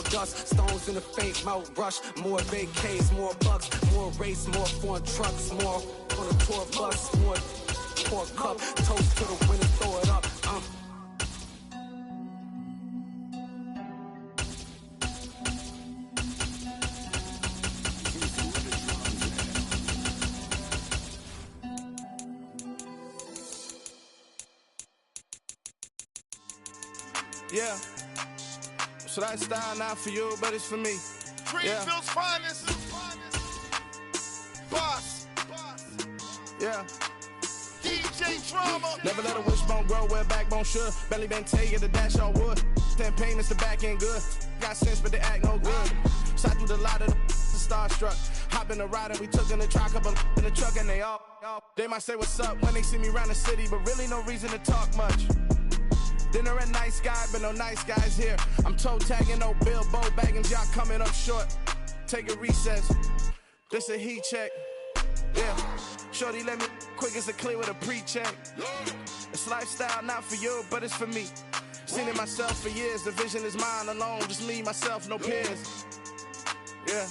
dust. Stones in the faint mouth rush. More vacays, more bucks, more race, more foreign trucks, more on a tour bus, more pork cup. Toast to the winner, throw it up. Yeah. So that style not for you, but it's for me. Greenfield's finest. Boss. Yeah. DJ Drama. Never let a wishbone grow where backbone should. Belly been taken, the dash on wood. 10 payments, the back end good. Got sense, but they act no good. Shot through the lot of the starstruck. Hop in the ride and we took in the truck, couple in the truck, and they all. They might say what's up when they see me around the city, but really no reason to talk much. Dinner a nice guy, but no nice guys here. I'm toe tagging, no Bilbo baggins, y'all coming up short. Take a recess. This a heat check. Yeah. Shorty let me quick as a clear with a pre-check. It's lifestyle not for you, but it's for me. Seen it myself for years. The vision is mine alone. Just me, myself, no peers. Yeah.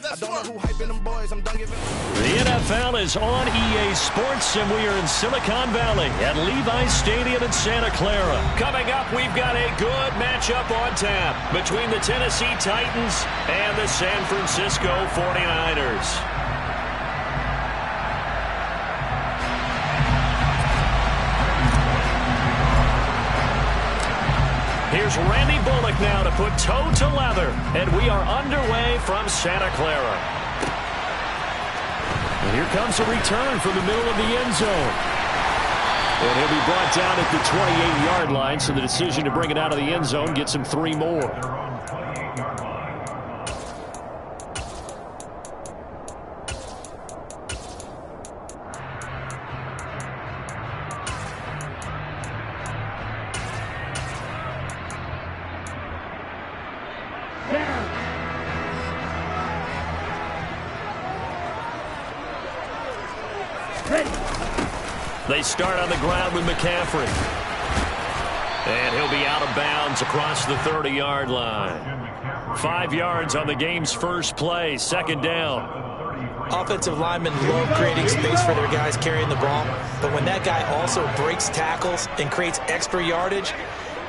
I don't know who hyping them boys. I'm done giving. The NFL is on EA Sports, and we are in Silicon Valley at Levi's Stadium in Santa Clara. Coming up, we've got a good matchup on tap between the Tennessee Titans and the San Francisco 49ers. Here's Randy Bullock now to put toe to leather, and we are underway from Santa Clara. And here comes a return from the middle of the end zone. And he'll be brought down at the 28-yard line, so the decision to bring it out of the end zone gets him 3 more. They start on the ground with McCaffrey. And he'll be out of bounds across the 30-yard line. 5 yards on the game's first play, second down. Offensive linemen love creating space for their guys carrying the ball, but when that guy also breaks tackles and creates extra yardage,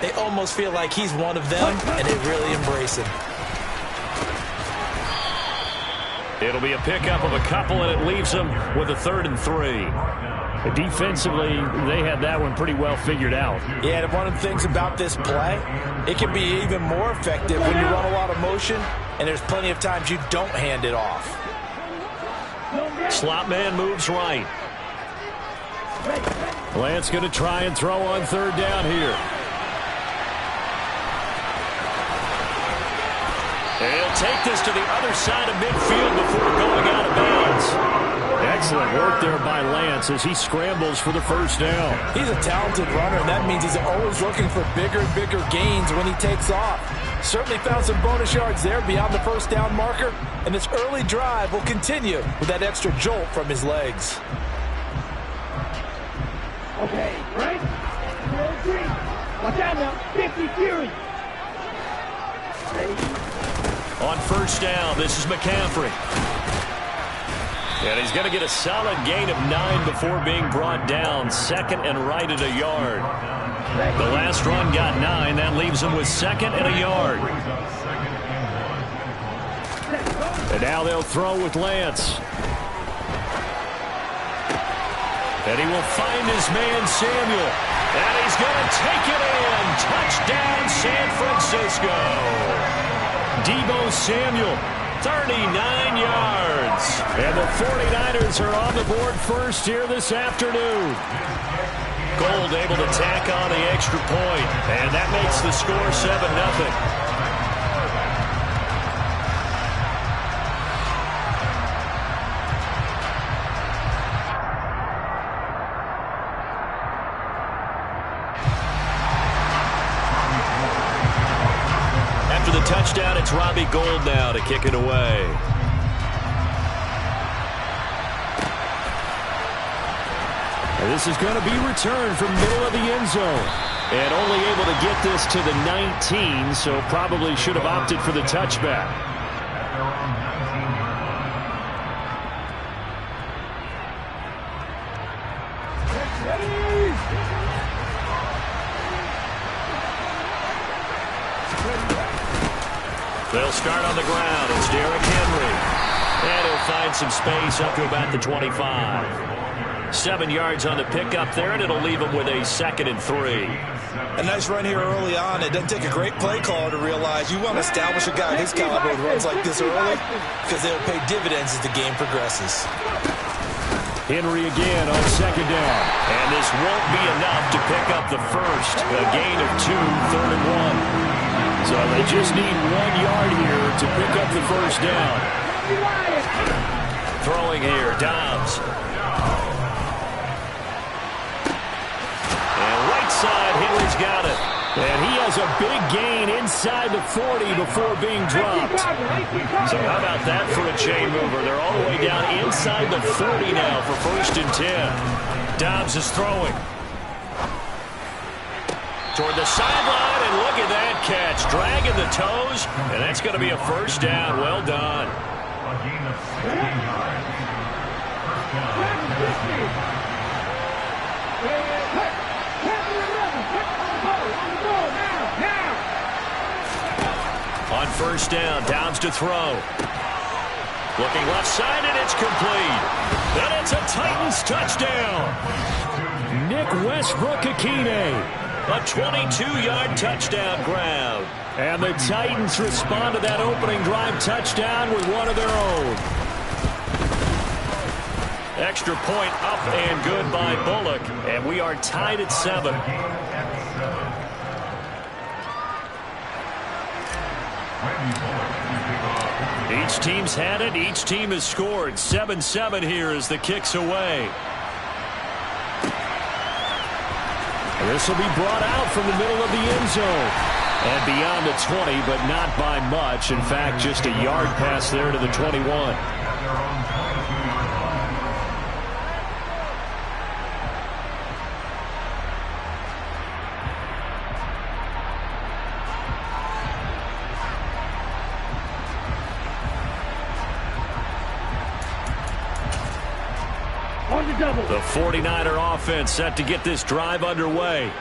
they almost feel like he's one of them, and they really embrace him. It'll be a pickup of a couple, and it leaves them with a 3rd and 3. Defensively, they had that one pretty well figured out. Yeah, and one of the things about this play, it can be even more effective when you run a lot of motion, and there's plenty of times you don't hand it off. Slot man moves right. Lance going to try and throw on 3rd down here. He'll take this to the other side of midfield before going out of bounds. Excellent work there by Lance as he scrambles for the first down. He's a talented runner, and that means he's always looking for bigger and bigger gains when he takes off. Certainly found some bonus yards there beyond the first down marker, and this early drive will continue with that extra jolt from his legs. Okay, right? Watch out now, 50 Fury. On first down, this is McCaffrey. And he's going to get a solid gain of 9 before being brought down. 2nd and right at a yard. The last run got 9. That leaves him with 2nd and a yard. And now they'll throw with Lance. And he will find his man Samuel. And he's going to take it in. Touchdown, San Francisco. Deebo Samuel, 39 yards. And the 49ers are on the board first here this afternoon. Gold able to tack on the extra point, and that makes the score 7-0. After the touchdown, it's Robbie Gould now to kick it away. And this is going to be returned from middle of the end zone. And only able to get this to the 19, so probably should have opted for the touchback. They'll start on the ground. It's Derrick Henry. And he'll find some space up to about the 25. 7 yards on the pickup there, and it'll leave him with a 2nd and 3. A nice run here early on. It doesn't take a great play caller to realize you want to establish a guy of his caliber with runs like this early because they'll pay dividends as the game progresses. Henry again on 2nd down. And this won't be enough to pick up the first. A gain of 2, 3rd and 1. So they just need 1 yard here to pick up the first down. Throwing here, Dobbs. And right side, Henry's got it. And he has a big gain inside the 40 before being dropped. So how about that for a chain mover? They're all the way down inside the 40 now for 1st and 10. Dobbs is throwing. Toward the sideline, and look at that catch. Dragging the toes, and that's going to be a first down. Well done. On 1st down, Dobbs to throw. Looking left side, and it's complete. And it's a Titans touchdown. Nick Westbrook-Akine. A 22-yard touchdown grab. And the Titans respond to that opening drive touchdown with one of their own. Extra point up and good by Bullock. And we are tied at 7. Each team's had it. Each team has scored. 7-7 here as the kick's away. This will be brought out from the middle of the end zone. And beyond the 20, but not by much. In fact, just a yard pass there to the 21. The 49er offense set to get this drive underway.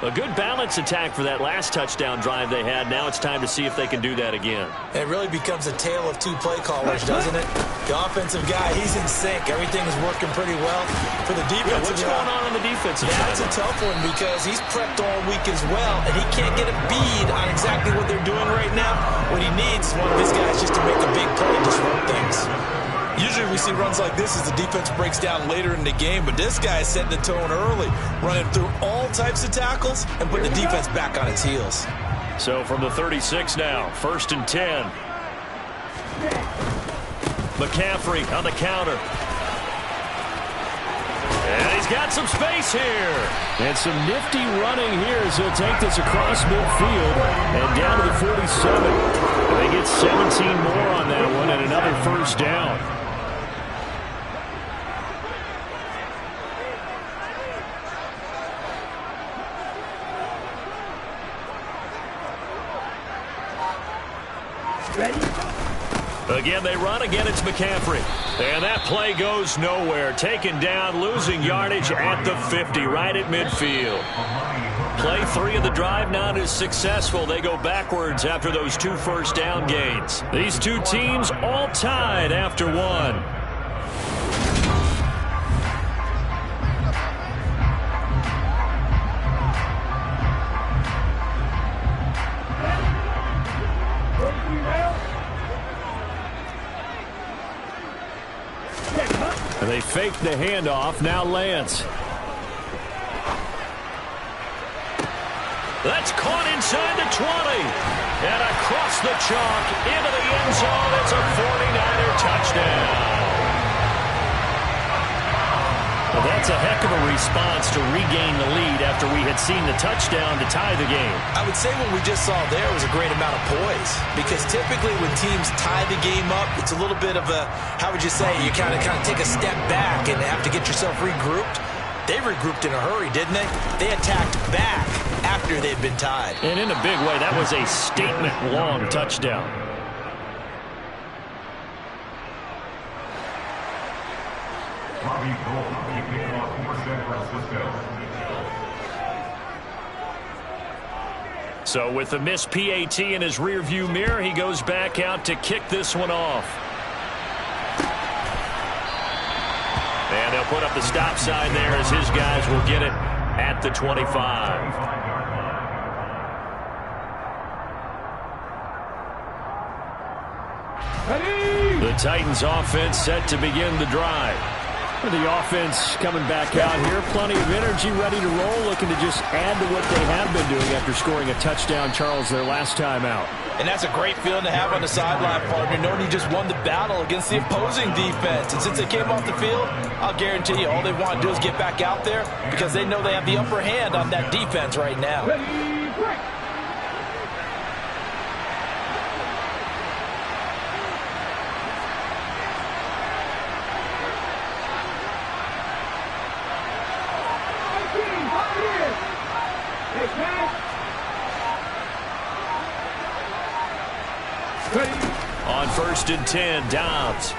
A good balance attack for that last touchdown drive they had. Now it's time to see if they can do that again. It really becomes a tale of 2 play callers, doesn't it? The offensive guy, he's in sync. Everything is working pretty well. For the defensive what's going on the defensive side? That's a tough one because he's prepped all week as well, and he can't get a bead on exactly what they're doing right now. What he needs is one of his guys just to make a big play and disrupt things. Usually we see runs like this as the defense breaks down later in the game, but this guy is setting the tone early, running through all types of tackles and putting the defense back on its heels. So from the 36 now, 1st and 10. McCaffrey on the counter. And he's got some space here. And some nifty running here as he'll take this across midfield and down to the 47. They get 17 more on that one and another first down. Again, they run. Again, it's McCaffrey. And that play goes nowhere. Taken down, losing yardage at the 50, right at midfield. Play 3 of the drive not as successful. They go backwards after those 2 first down gains. These 2 teams all tied after 1. They fake the handoff. Now Lance. That's caught inside the 20. And across the chalk into the end zone. It's a 49er touchdown. Well, that's a heck of a response to regain the lead after we had seen the touchdown to tie the game. I would say what we just saw there was a great amount of poise, because typically when teams tie the game up, it's a little bit of a, how would you say, you kind of take a step back and have to get yourself regrouped. They regrouped in a hurry, didn't they? They attacked back after they've been tied. And in a big way, that was a statement-long touchdown. So with the missed PAT in his rearview mirror, he goes back out to kick this one off. And they'll put up the stop sign there as his guys will get it at the 25. The Titans offense set to begin the drive. The offense coming back out here. Plenty of energy, ready to roll, looking to just add to what they have been doing after scoring a touchdown, Charles, their last time out. And that's a great feeling to have on the sideline, partner, knowing you just won the battle against the opposing defense. And since they came off the field, I'll guarantee you all they want to do is get back out there because they know they have the upper hand on that defense right now. On 1st and 10, Dobbs.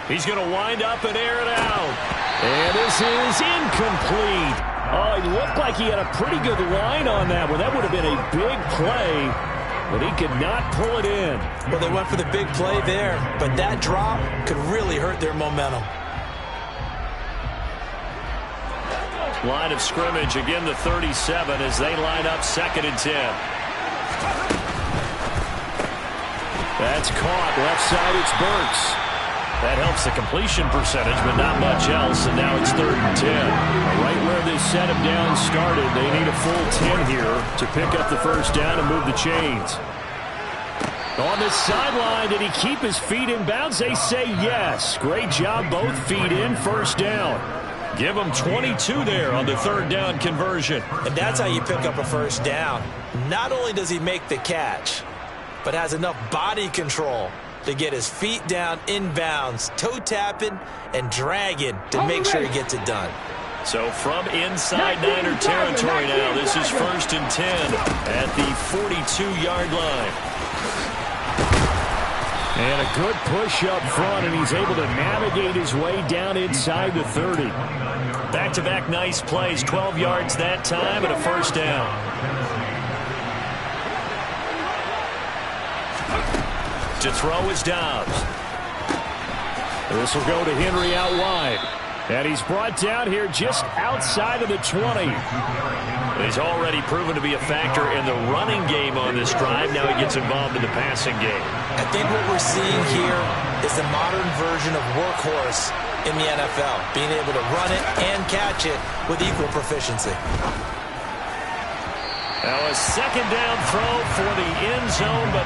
He's going to wind up and air it out. And this is incomplete. Oh, he looked like he had a pretty good line on that one. That would have been a big play, but he could not pull it in. Well, they went for the big play there, but that drop could really hurt their momentum. Line of scrimmage, again the 37 as they line up 2nd and 10. That's caught. Left side, it's Burks. That helps the completion percentage, but not much else, and now it's 3rd and 10. Right where this set of downs started, they need a full 10 here to pick up the first down and move the chains. On the sideline, did he keep his feet in bounds? They say yes. Great job, both feet in, first down. Give him 22 there on the 3rd down conversion. And that's how you pick up a first down. Not only does he make the catch, but has enough body control to get his feet down inbounds, toe tapping and dragging to make sure he gets it done. So from inside Niner territory now, this is 1st and 10 at the 42-yard line. And a good push up front, and he's able to navigate his way down inside the 30. Back-to-back nice plays, 12 yards that time and a first down. To throw is Dobbs. This will go to Henry out wide. And he's brought down here just outside of the 20. He's already proven to be a factor in the running game on this drive. Now he gets involved in the passing game. I think what we're seeing here is the modern version of workhorse in the NFL, being able to run it and catch it with equal proficiency. Now a 2nd down throw for the end zone, but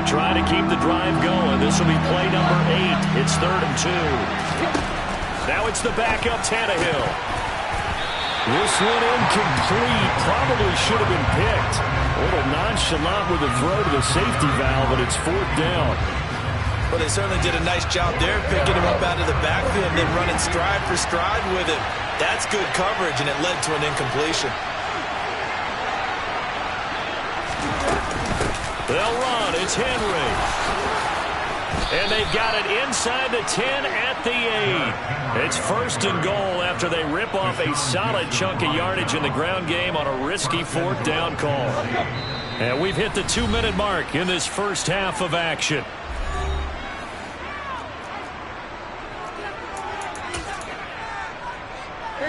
trying to keep the drive going. This will be play number 8. It's 3rd and 2. Now it's the backup Tannehill. This one incomplete. Probably should have been picked. A little nonchalant with the throw to the safety valve, but it's 4th down. Well, they certainly did a nice job there, picking him up out of the backfield and then running stride for stride with him. That's good coverage, and it led to an incompletion. They'll run. It's Henry. And they've got it inside the 10 at the 8. It's 1st and goal after they rip off a solid chunk of yardage in the ground game on a risky 4th down call. And we've hit the 2-minute mark in this first half of action.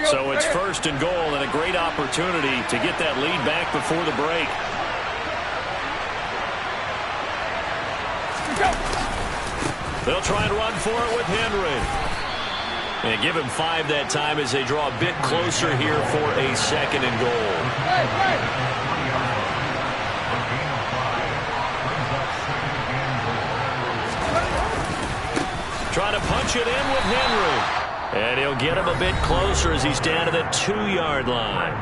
So it's 1st and goal and a great opportunity to get that lead back before the break. They'll try and run for it with Henry. And give him 5 that time as they draw a bit closer here for a 2nd and goal. Trying to punch it in with Henry. And he'll get him a bit closer as he's down to the 2-yard line.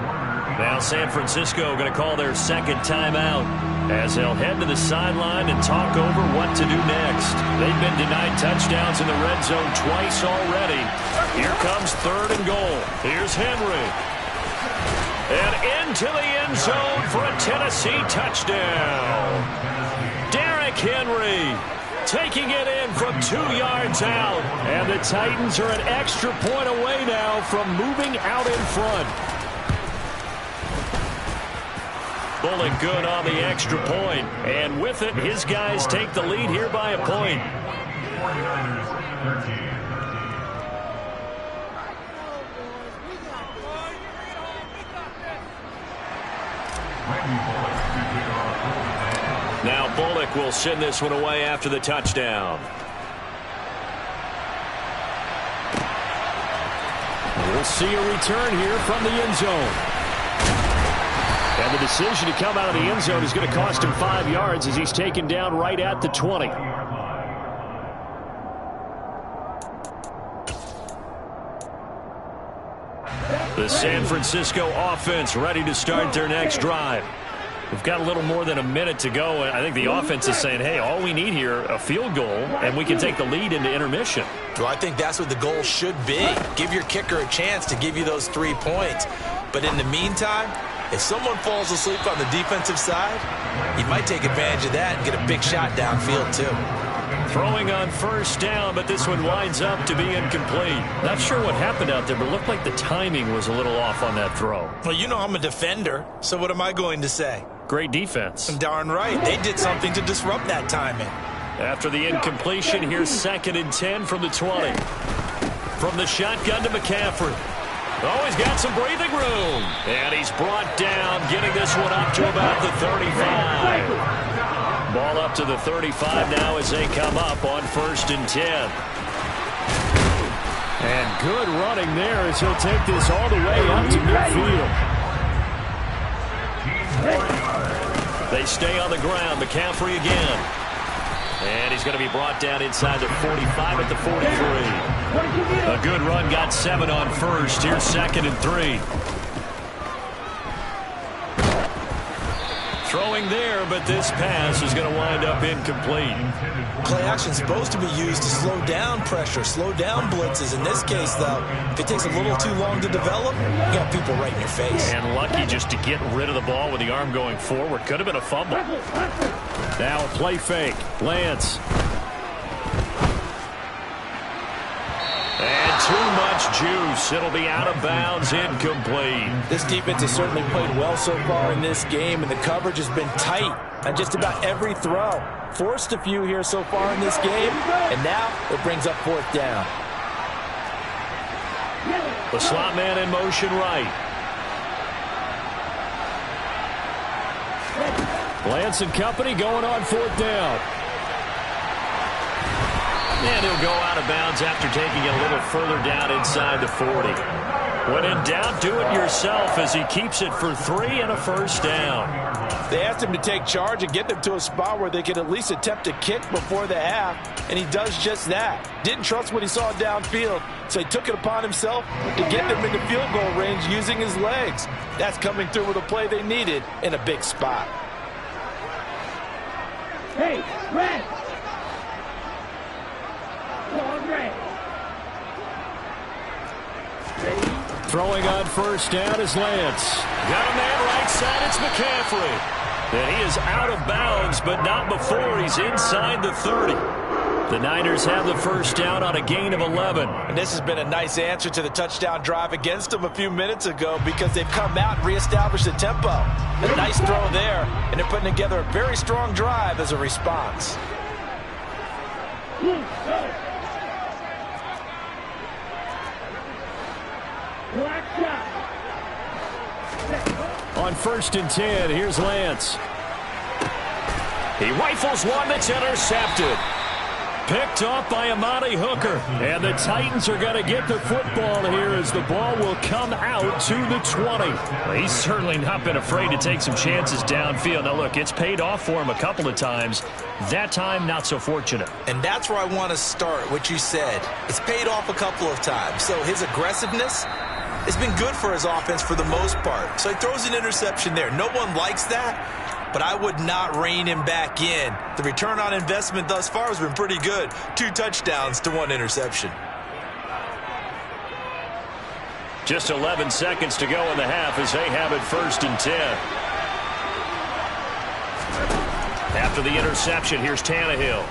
Now San Francisco going to call their 2nd timeout as they'll head to the sideline and talk over what to do next. They've been denied touchdowns in the red zone twice already. Here comes 3rd and goal. Here's Henry. And into the end zone for a Tennessee touchdown. Derrick Henry taking it in from 2 yards out. And the Titans are an extra point away now from moving out in front. Bullock good on the extra point. And with it, his guys take the lead here by a point. Now Bullock will send this one away after the touchdown. We'll see a return here from the end zone. And the decision to come out of the end zone is going to cost him 5 yards as he's taken down right at the 20. The San Francisco offense ready to start their next drive. We've got a little more than a minute to go. I think the offense is saying, hey, all we need here, a field goal, and we can take the lead into intermission. Well, I think that's what the goal should be. Give your kicker a chance to give you those 3 points. But in the meantime, if someone falls asleep on the defensive side, you might take advantage of that and get a big shot downfield, too. Throwing on 1st down, but this one winds up to be incomplete. Not sure what happened out there, but it looked like the timing was a little off on that throw. Well, you know I'm a defender, so what am I going to say? Great defense. Darn right. They did something to disrupt that timing. After the incompletion, here's 2nd and 10 from the 20. From the shotgun to McCaffrey. Oh, he's got some breathing room. And he's brought down, getting this one up to about the 35. Ball up to the 35 now as they come up on 1st and 10. And good running there as he'll take this all the way out to midfield. They stay on the ground. McCaffrey again. And he's going to be brought down inside the 45 at the 43. A good run, got 7 on 1st. Here's 2nd and 3. Throwing there, but this pass is going to wind up incomplete. Play action is supposed to be used to slow down pressure, slow down blitzes. In this case, though, if it takes a little too long to develop, you got people right in your face. And lucky just to get rid of the ball with the arm going forward. Could have been a fumble. Now a play fake. Lance. And too much juice. It'll be out of bounds, incomplete. This defense has certainly played well so far in this game, and the coverage has been tight on just about every throw. Forced a few here so far in this game, and now it brings up 4th down. The slot man in motion right. Lance and company going on 4th down. And he'll go out of bounds after taking it a little further down inside the 40. When in doubt, do it yourself as he keeps it for 3 and a 1st down. They asked him to take charge and get them to a spot where they could at least attempt a kick before the half, and he does just that. Didn't trust what he saw downfield, so he took it upon himself to get them into field goal range using his legs. That's coming through with a play they needed in a big spot. Hey, Red! Throwing on 1st down is Lance. Got a man right side, it's McCaffrey. And he is out of bounds, but not before he's inside the 30. The Niners have the 1st down on a gain of 11. And this has been a nice answer to the touchdown drive against them a few minutes ago because they've come out and reestablished the tempo. A nice throw there, and they're putting together a very strong drive as a response. On 1st and 10, here's Lance. He rifles one that's intercepted. Picked off by Amani Hooker. And the Titans are going to get the football here as the ball will come out to the 20. Well, he's certainly not been afraid to take some chances downfield. Now, look, it's paid off for him a couple of times. That time, not so fortunate. And that's where I want to start, what you said. It's paid off a couple of times. So his aggressiveness has been good for his offense for the most part. So he throws an interception there. No one likes that. But I would not rein him back in. The return on investment thus far has been pretty good. 2 touchdowns to 1 interception. Just 11 seconds to go in the half as they have it 1st and 10. After the interception, here's Tannehill.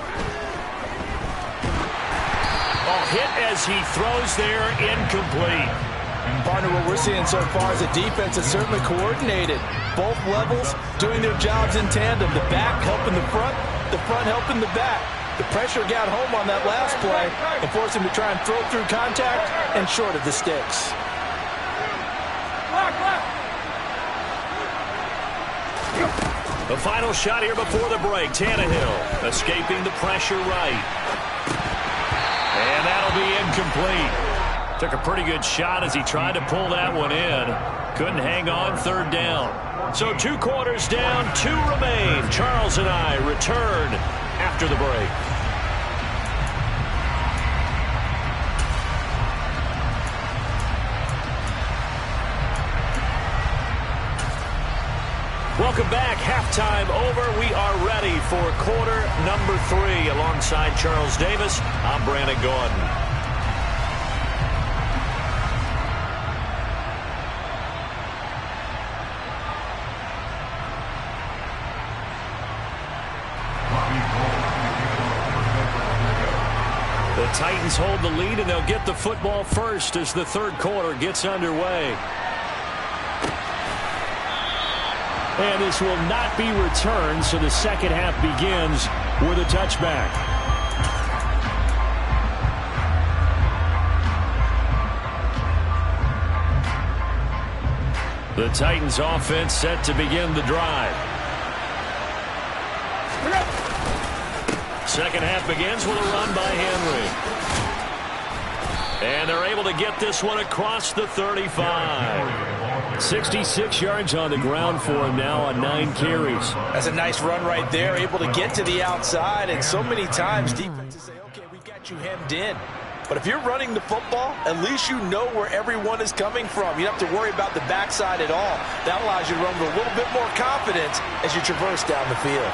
Oh, hit as he throws there, incomplete. Partner, what we're seeing so far is a defense that's certainly coordinated. Both levels doing their jobs in tandem. The back helping the front helping the back. The pressure got home on that last play and forced him to try and throw through contact and short of the sticks. The final shot here before the break. Tannehill escaping the pressure right. And that'll be incomplete. Took a pretty good shot as he tried to pull that one in. Couldn't hang on, 3rd down. So 2 quarters down, 2 remain. Charles and I return after the break. Welcome back. Halftime over. We are ready for quarter number 3. Alongside Charles Davis, I'm Brandon Gordon. The Titans hold the lead, and they'll get the football first as the 3rd quarter gets underway. And this will not be returned, so the second half begins with a touchback. The Titans offense set to begin the drive. Second half begins with a run by Henry. And they're able to get this one across the 35. 66 yards on the ground for him now on 9 carries. That's a nice run right there, able to get to the outside. And so many times defenses say, okay, we've got you hemmed in. But if you're running the football, at least you know where everyone is coming from. You don't have to worry about the backside at all. That allows you to run with a little bit more confidence as you traverse down the field.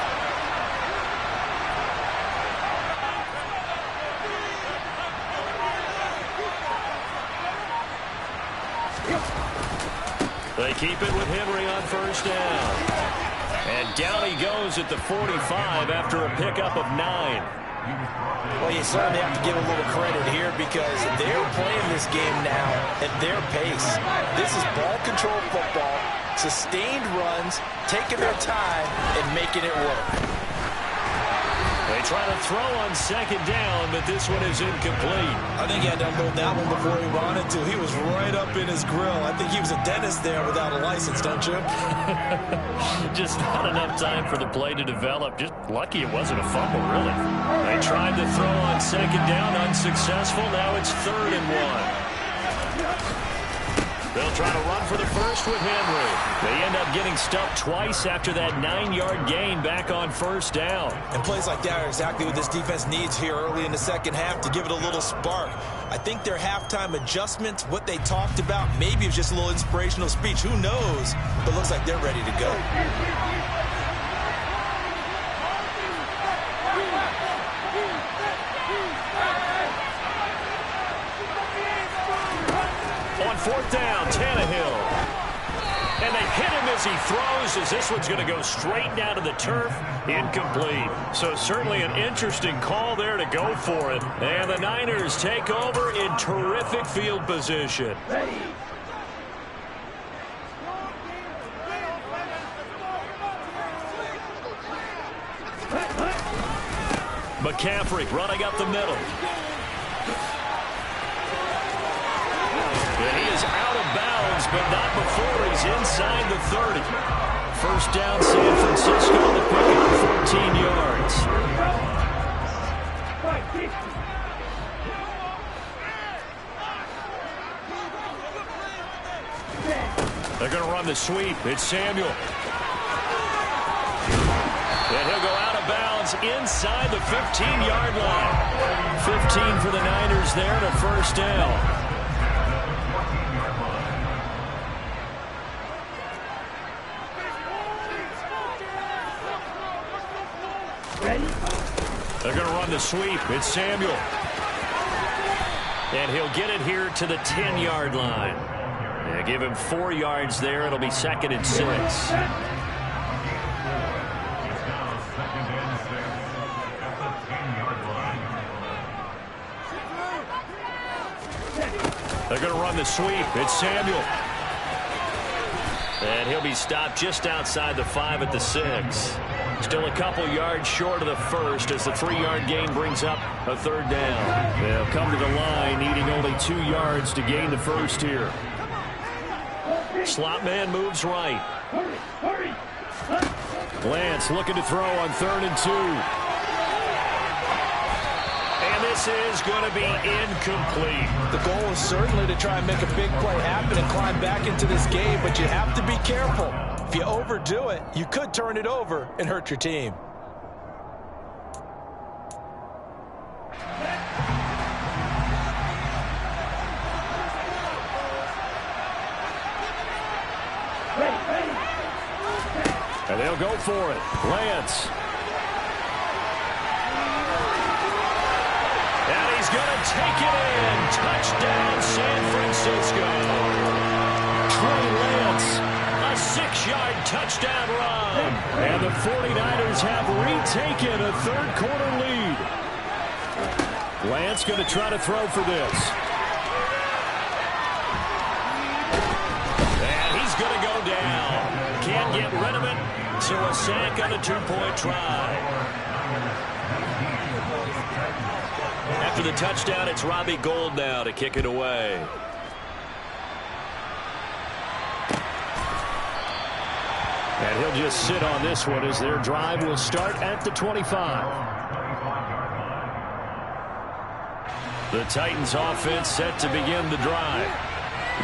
They keep it with Henry on 1st down. And down he goes at the 45 after a pickup of 9. Well, you certainly have to give a little credit here because they're playing this game now at their pace. This is ball control football, sustained runs, taking their time and making it work. They try to throw on 2nd down, but this one is incomplete. I think he had to unload that one before he wanted to. He was right up in his grill. I think he was a dentist there without a license, don't you? Just not enough time for the play to develop. Just lucky it wasn't a fumble, really. They tried to throw on 2nd down, unsuccessful. Now it's 3rd and 1. They'll try to run for the first with Henry. They end up getting stuffed twice after that 9-yard gain back on 1st down. And plays like that are exactly what this defense needs here early in the second half to give it a little spark. I think their halftime adjustments, what they talked about, maybe it was just a little inspirational speech. Who knows? But it looks like they're ready to go. On 4th down, Tannehill. And they hit him as he throws, as this one's going to go straight down to the turf. Incomplete. So certainly an interesting call there to go for it. And the Niners take over in terrific field position. McCaffrey running up the middle. And he is out of bounds, but not before he's inside the 30. 1st down, San Francisco, the pickup, 14 yards. Fight 50. They're going to run the sweep. It's Samuel. And he'll go out of bounds inside the 15-yard line. 15 for the Niners there and a first down. They're going to run the sweep. It's Samuel. And he'll get it here to the 10-yard line. Yeah, give him 4 yards there. It'll be 2nd and 6. They're going to run the sweep. It's Samuel. And he'll be stopped just outside the 5 at the 6. Still a couple yards short of the first as the 3-yard gain brings up a 3rd down. They'll come to the line needing only 2 yards to gain the first here. Slot man moves right. Lance looking to throw on 3rd and 2. And this is going to be incomplete. The goal is certainly to try and make a big play happen and climb back into this game, but you have to be careful. If you overdo it, you could turn it over and hurt your team. And they'll go for it. Lance. And he's going to take it in. Touchdown, San Francisco. Trey Lance. A 6-yard touchdown run. And the 49ers have retaken a 3rd-quarter lead. Lance going to try to throw for this. And he's going to go down. Can't get rid of it, so a sack on a 2-point try. After the touchdown, it's Robbie Gould now to kick it away. And he'll just sit on this one as their drive will start at the 25. The Titans offense set to begin the drive.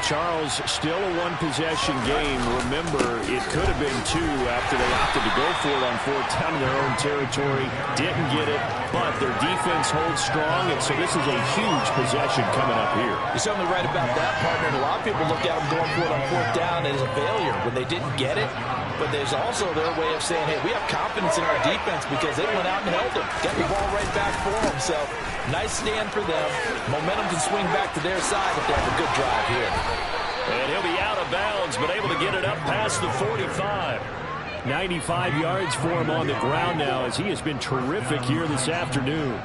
Charles, still a 1-possession game. Remember, it could have been 2 after they opted to go for it on 4th down in their own territory. Didn't get it, but their defense holds strong, and so this is a huge possession coming up here. You're certainly right about that, partner. And a lot of people look at them going for it on 4th down as a failure when they didn't get it. But there's also their way of saying, hey, we have confidence in our defense because they went out and held them. Got the ball right back for them. So, nice stand for them. Momentum can swing back to their side if they have a good drive here. And he'll be out of bounds, but able to get it up past the 45. 95 yards for him on the ground now as he has been terrific here this afternoon.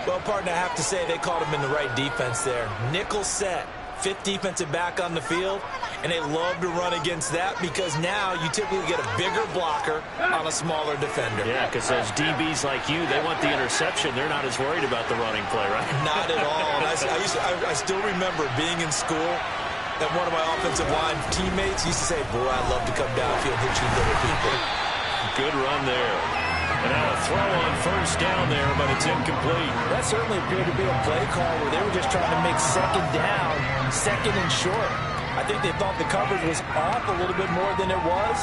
Well, partner, I have to say they called him in the right defense there. Nickel set. 5th defensive back on the field, and they love to run against that because now you typically get a bigger blocker on a smaller defender. Yeah, because those DBs like you, they want the interception. They're not as worried about the running play, right? Not at all. I still remember being in school, and one of my offensive line teammates used to say, boy, I'd love to come downfield and hit you little people. Good run there. And now a throw on 1st down there, but it's incomplete. That certainly appeared to be a play call where they were just trying to make 2nd down, 2nd and short. I think they thought the coverage was off a little bit more than it was.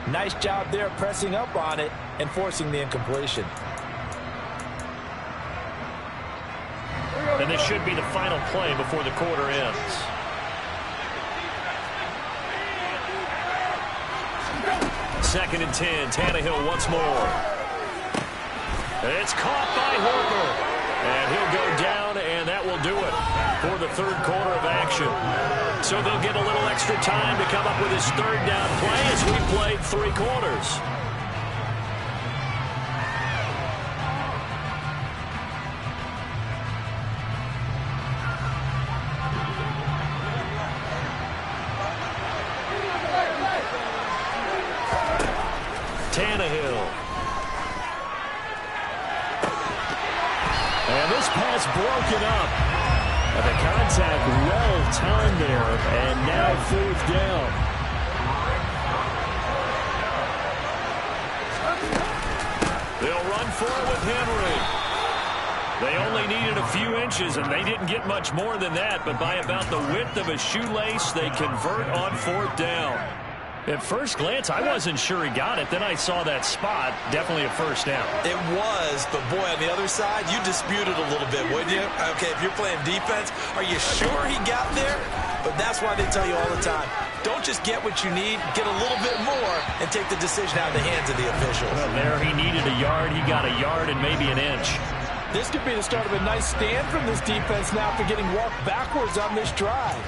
Nice job there pressing up on it and forcing the incompletion. And this should be the final play before the quarter ends. Second and 10. Tannehill once more. It's caught by Horker. And he'll go down, and that will do it for the 3rd quarter of action. So they'll get a little extra time to come up with his 3rd down play as we played 3 quarters. Tannehill. And this pass broken up. And the contact well timed there. And now 4th down. They'll run for it with Henry. They only needed a few inches, and they didn't get much more than that, but by about the width of a shoelace, they convert on 4th down. At first glance, I wasn't sure he got it. Then I saw that spot. Definitely a first down. It was, but boy, on the other side, you dispute it a little bit, wouldn't you? Okay, if you're playing defense, are you sure he got there? But that's why they tell you all the time, don't just get what you need, get a little bit more, and take the decision out of the hands of the officials. Well, there he needed a yard. He got a yard and maybe an inch. This could be the start of a nice stand from this defense now for getting walked backwards on this drive.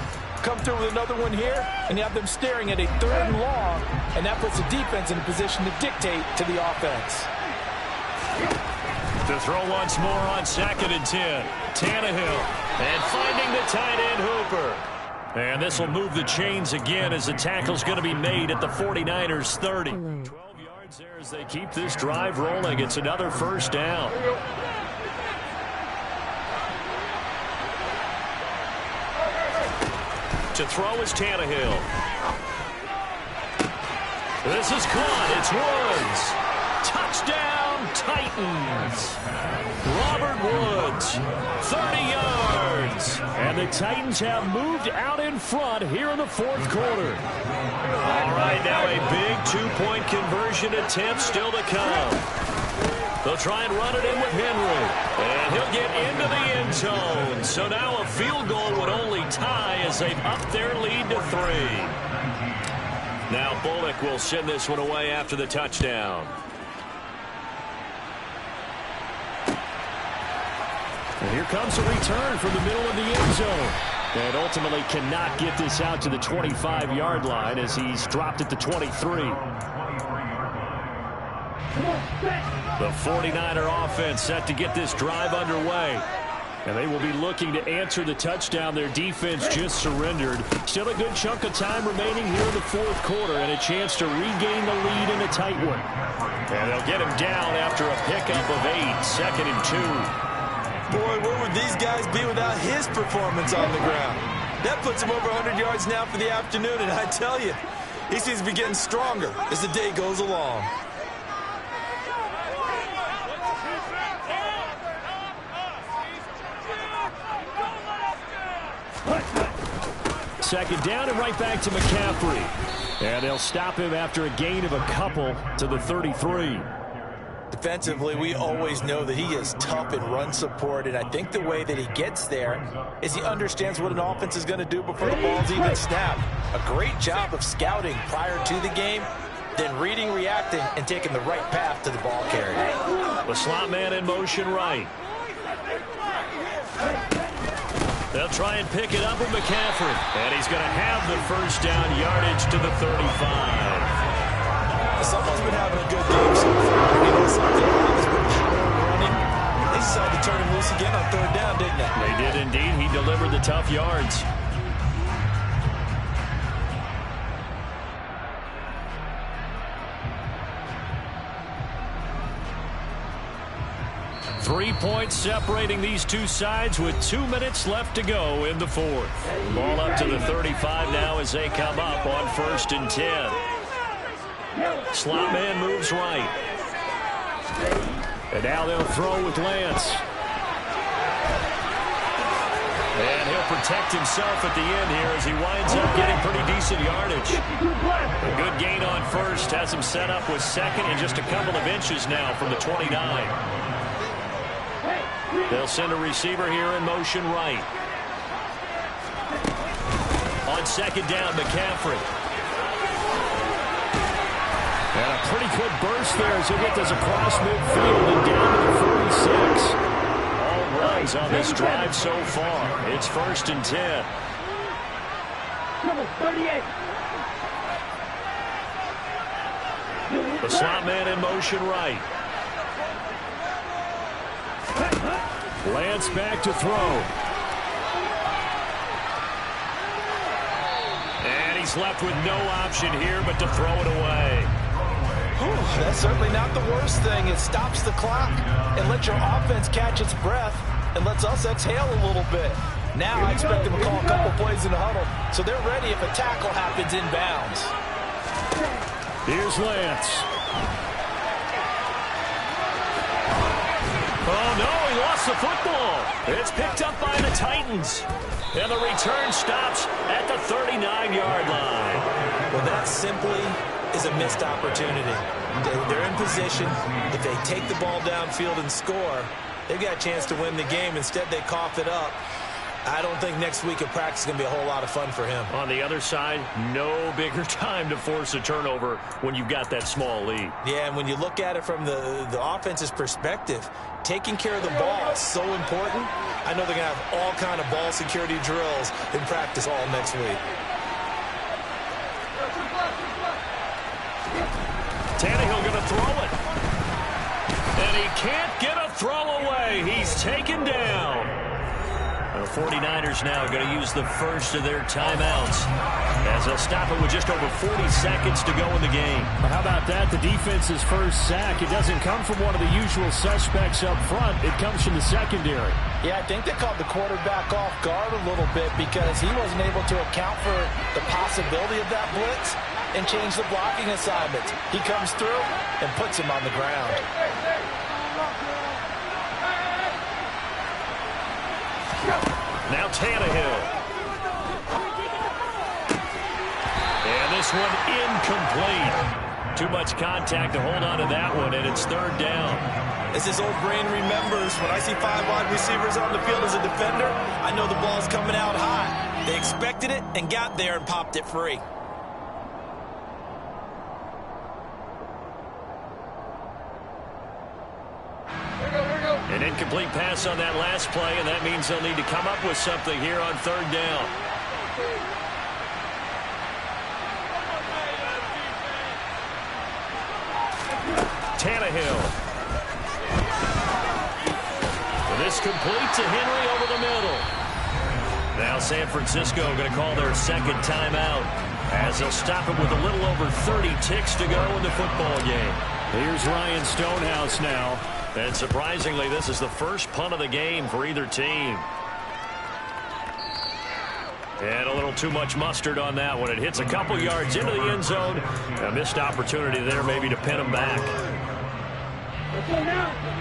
Come through with another one here, and you have them staring at a 3rd and long, and that puts the defense in a position to dictate to the offense. To throw once more on 2nd and 10. Tannehill, and finding the tight end Hooper. And this will move the chains again as the tackle's going to be made at the 49ers 30. 12 yards there as they keep this drive rolling. It's another first down. To throw is Tannehill. This is caught. It's Woods. Touchdown, Titans. Robert Woods, 30 yards. And the Titans have moved out in front here in the 4th quarter. All right, now a big 2-point conversion attempt still to come. They'll try and run it in with Henry. And he'll get into the end zone. So now a field goal would only tie as they've upped their lead to 3. Now Bullock will send this one away after the touchdown. And here comes a return from the middle of the end zone. And ultimately cannot get this out to the 25-yard line as he's dropped it to 23. The 49er offense set to get this drive underway. And they will be looking to answer the touchdown their defense just surrendered. Still a good chunk of time remaining here in the 4th quarter and a chance to regain the lead in a tight one. And they'll get him down after a pickup of 8, 2nd and 2. Boy, where would these guys be without his performance on the ground? That puts him over 100 yards now for the afternoon, and I tell you, he seems to be getting stronger as the day goes along. Second down and right back to McCaffrey. And they'll stop him after a gain of a couple to the 33. Defensively, we always know that he is tough in run support, and I think the way that he gets there is he understands what an offense is going to do before the ball's even snapped. A great job of scouting prior to the game, then reading, reacting, and taking the right path to the ball carrier. The slot man in motion right. They'll try and pick it up with McCaffrey. And he's going to have the first down yardage to the 35. Someone's been having a good game so far. You know something? He's been running. They decided to turn him loose again on 3rd down, didn't they? They did indeed. He delivered the tough yards. Three points separating these two sides with 2 minutes left to go in the 4th. Ball up to the 35 now as they come up on 1st and 10. Slot man moves right. And now they'll throw with Lance. And he'll protect himself at the end here as he winds up getting pretty decent yardage. A good gain on 1st has him set up with 2nd and just a couple of inches now from the 29. They'll send a receiver here in motion right. On 2nd down, McCaffrey. And a pretty good burst there as he gets across midfield and down to the 46. All runs on this drive so far. It's 1st and 10. Number 38. The slot man in motion right. Lance back to throw. And he's left with no option here but to throw it away. Whew, that's certainly not the worst thing. It stops the clock and lets your offense catch its breath and lets us exhale a little bit. Now I expect them to call a couple plays in the huddle so they're ready if a tackle happens inbounds. Here's Lance. Oh, no, he lost the football. It's picked up by the Titans. And the return stops at the 39-yard line. Well, that simply is a missed opportunity. They're in position. If they take the ball downfield and score, they've got a chance to win the game. Instead, they cough it up. I don't think next week of practice is going to be a whole lot of fun for him. On the other side, no bigger time to force a turnover when you've got that small lead. Yeah, and when you look at it from the offense's perspective, taking care of the ball is so important. I know they're going to have all kind of ball security drills in practice all next week. Tannehill going to throw it. And he can't get a throw away. He's taken down. The 49ers now going to use the first of their timeouts as they'll stop it with just over 40 seconds to go in the game. Well, how about that? The defense's first sack. It doesn't come from one of the usual suspects up front. It comes from the secondary. Yeah, I think they caught the quarterback off guard a little bit because he wasn't able to account for the possibility of that blitz and change the blocking assignments. He comes through and puts him on the ground. Now Tannehill. And this one incomplete. Too much contact to hold on to that one, and it's third down. As his old brain remembers, when I see 5 wide receivers on the field as a defender, I know the ball's coming out high. They expected it and got there and popped it free. An incomplete pass on that last play, and that means they'll need to come up with something here on third down. Tannehill. This complete to Henry over the middle. Now San Francisco going to call their second timeout as they'll stop it with a little over 30 ticks to go in the football game. Here's Ryan Stonehouse now. And surprisingly, this is the first punt of the game for either team. And a little too much mustard on that one. It hits a couple yards into the end zone. A missed opportunity there maybe to pin them back.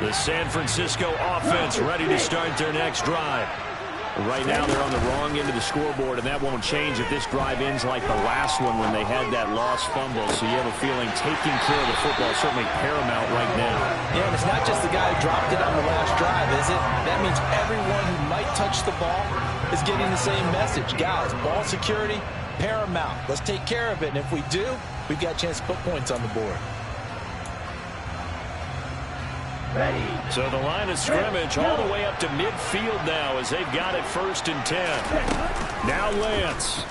The San Francisco offense ready to start their next drive. Right now they're on the wrong end of the scoreboard, and that won't change if this drive ends like the last one when they had that lost fumble. So you have a feeling taking care of the football is certainly paramount right now. Yeah, and it's not just the guy who dropped it on the last drive, is it? That means everyone who might touch the ball is getting the same message. Guys, ball security, paramount. Let's take care of it, and if we do, we've got a chance to put points on the board. Ready. So the line of scrimmage all the way up to midfield now as they've got it 1st and 10. Now Lance.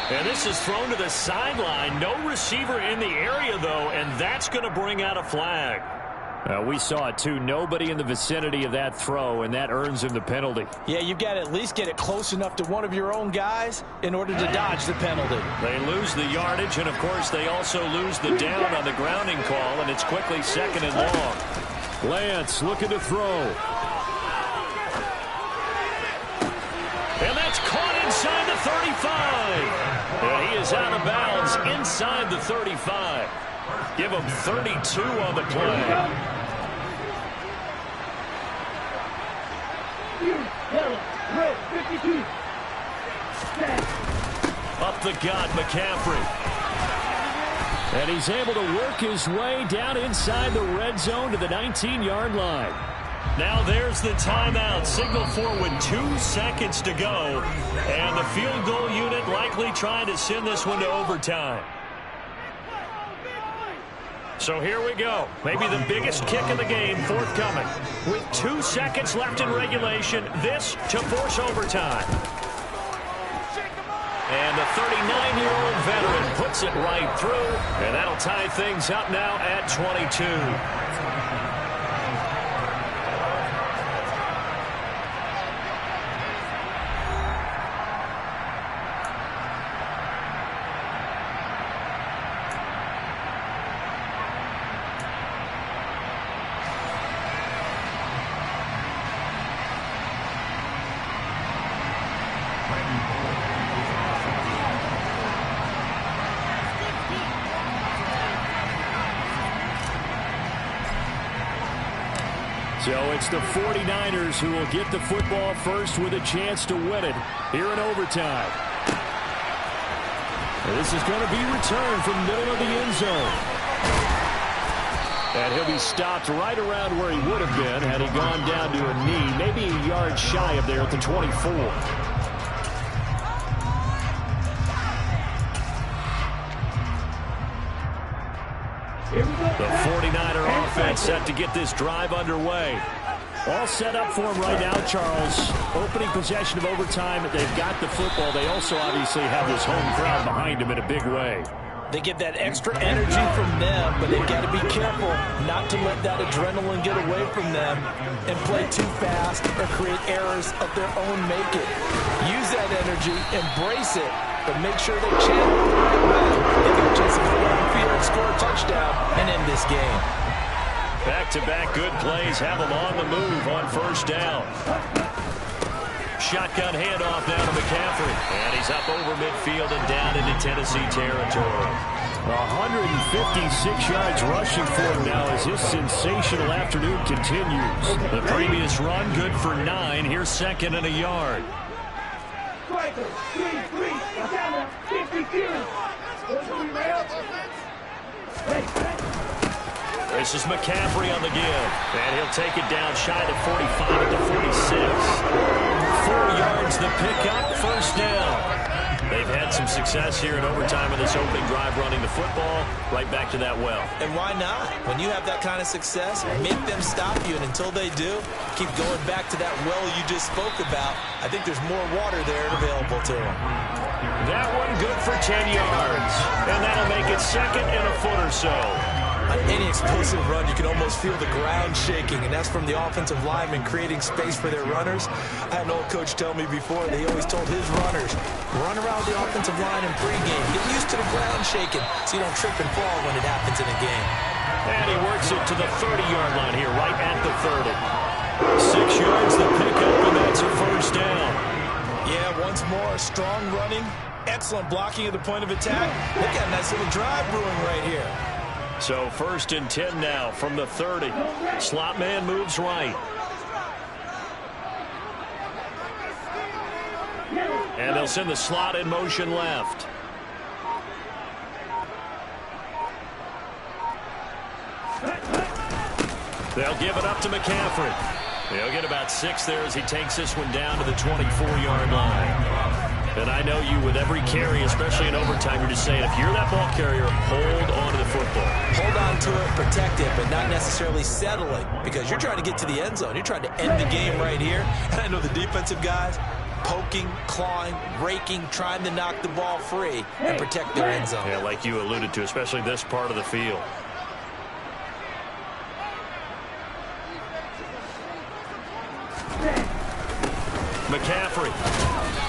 And this is thrown to the sideline. No receiver in the area, though, and that's going to bring out a flag. We saw it, too. Nobody in the vicinity of that throw, and that earns him the penalty. Yeah, you've got to at least get it close enough to one of your own guys in order to dodge the penalty. They lose the yardage, and, of course, they also lose the down on the grounding call, and it's quickly 2nd and long. Lance looking to throw. And that's caught inside the 35. And he is out of bounds inside the 35. Give him 32 on the play. Up the gut, McCaffrey. And he's able to work his way down inside the red zone to the 19-yard line. Now there's the timeout. Signal for with 2 seconds to go. And the field goal unit likely trying to send this one to overtime. So here we go. Maybe the biggest kick of the game forthcoming. With 2 seconds left in regulation, this to force overtime. And the 39-year-old veteran puts it right through, and that'll tie things up now at 22. So it's the 49ers who will get the football first with a chance to win it here in overtime. This is going to be returned from the middle of the end zone. And he'll be stopped right around where he would have been had he gone down to a knee, maybe a yard shy of there at the 24. The 49er offense set to get this drive underway. All set up for him right now, Charles. Opening possession of overtime. They've got the football. They also obviously have this home crowd behind them in a big way. They get that extra energy from them, but they've got to be careful not to let that adrenaline get away from them and play too fast or create errors of their own making. Use that energy, embrace it, but make sure they channel it the right way. They got a chance to go downfield, score a touchdown, and end this game. Back-to-back good plays have them on the move on first down. Shotgun handoff now to McCaffrey. And he's up over midfield and down into Tennessee territory. 156 yards rushing for him now as his sensational afternoon continues. The previous run good for 9. Here's second and a yard. This is McCaffrey on the give. And he'll take it down shy of the 45 at the 46. 4 yards the pickup, first down. They've had some success here in overtime in this opening drive running the football. Right back to that well. And why not? When you have that kind of success, make them stop you. And until they do, keep going back to that well you just spoke about. I think there's more water there available to them. That one good for 10 yards. And that'll make it second and a foot or so. On any explosive run, you can almost feel the ground shaking, and that's from the offensive linemen creating space for their runners. I had an old coach tell me before, they always told his runners, run around the offensive line in pregame. Get used to the ground shaking so you don't trip and fall when it happens in a game. And he works it to the 30-yard line here, right at the 30. 6 yards the pickup, and that's a first down. Yeah, once more, strong running, excellent blocking at the point of attack. Look at a nice little drive brewing right here. So first and 10 now from the 30. Slot man moves right. And they'll send the slot in motion left. They'll give it up to McCaffrey. He'll get about 6 there as he takes this one down to the 24-yard line. And I know you, with every carry, especially in overtime, you're just saying, if you're that ball carrier, hold on to the football. Hold on to it, protect it, but not necessarily settling, because you're trying to get to the end zone. You're trying to end the game right here. And I know the defensive guys poking, clawing, raking, trying to knock the ball free and protect their end zone. Yeah, like you alluded to, especially this part of the field. McCaffrey.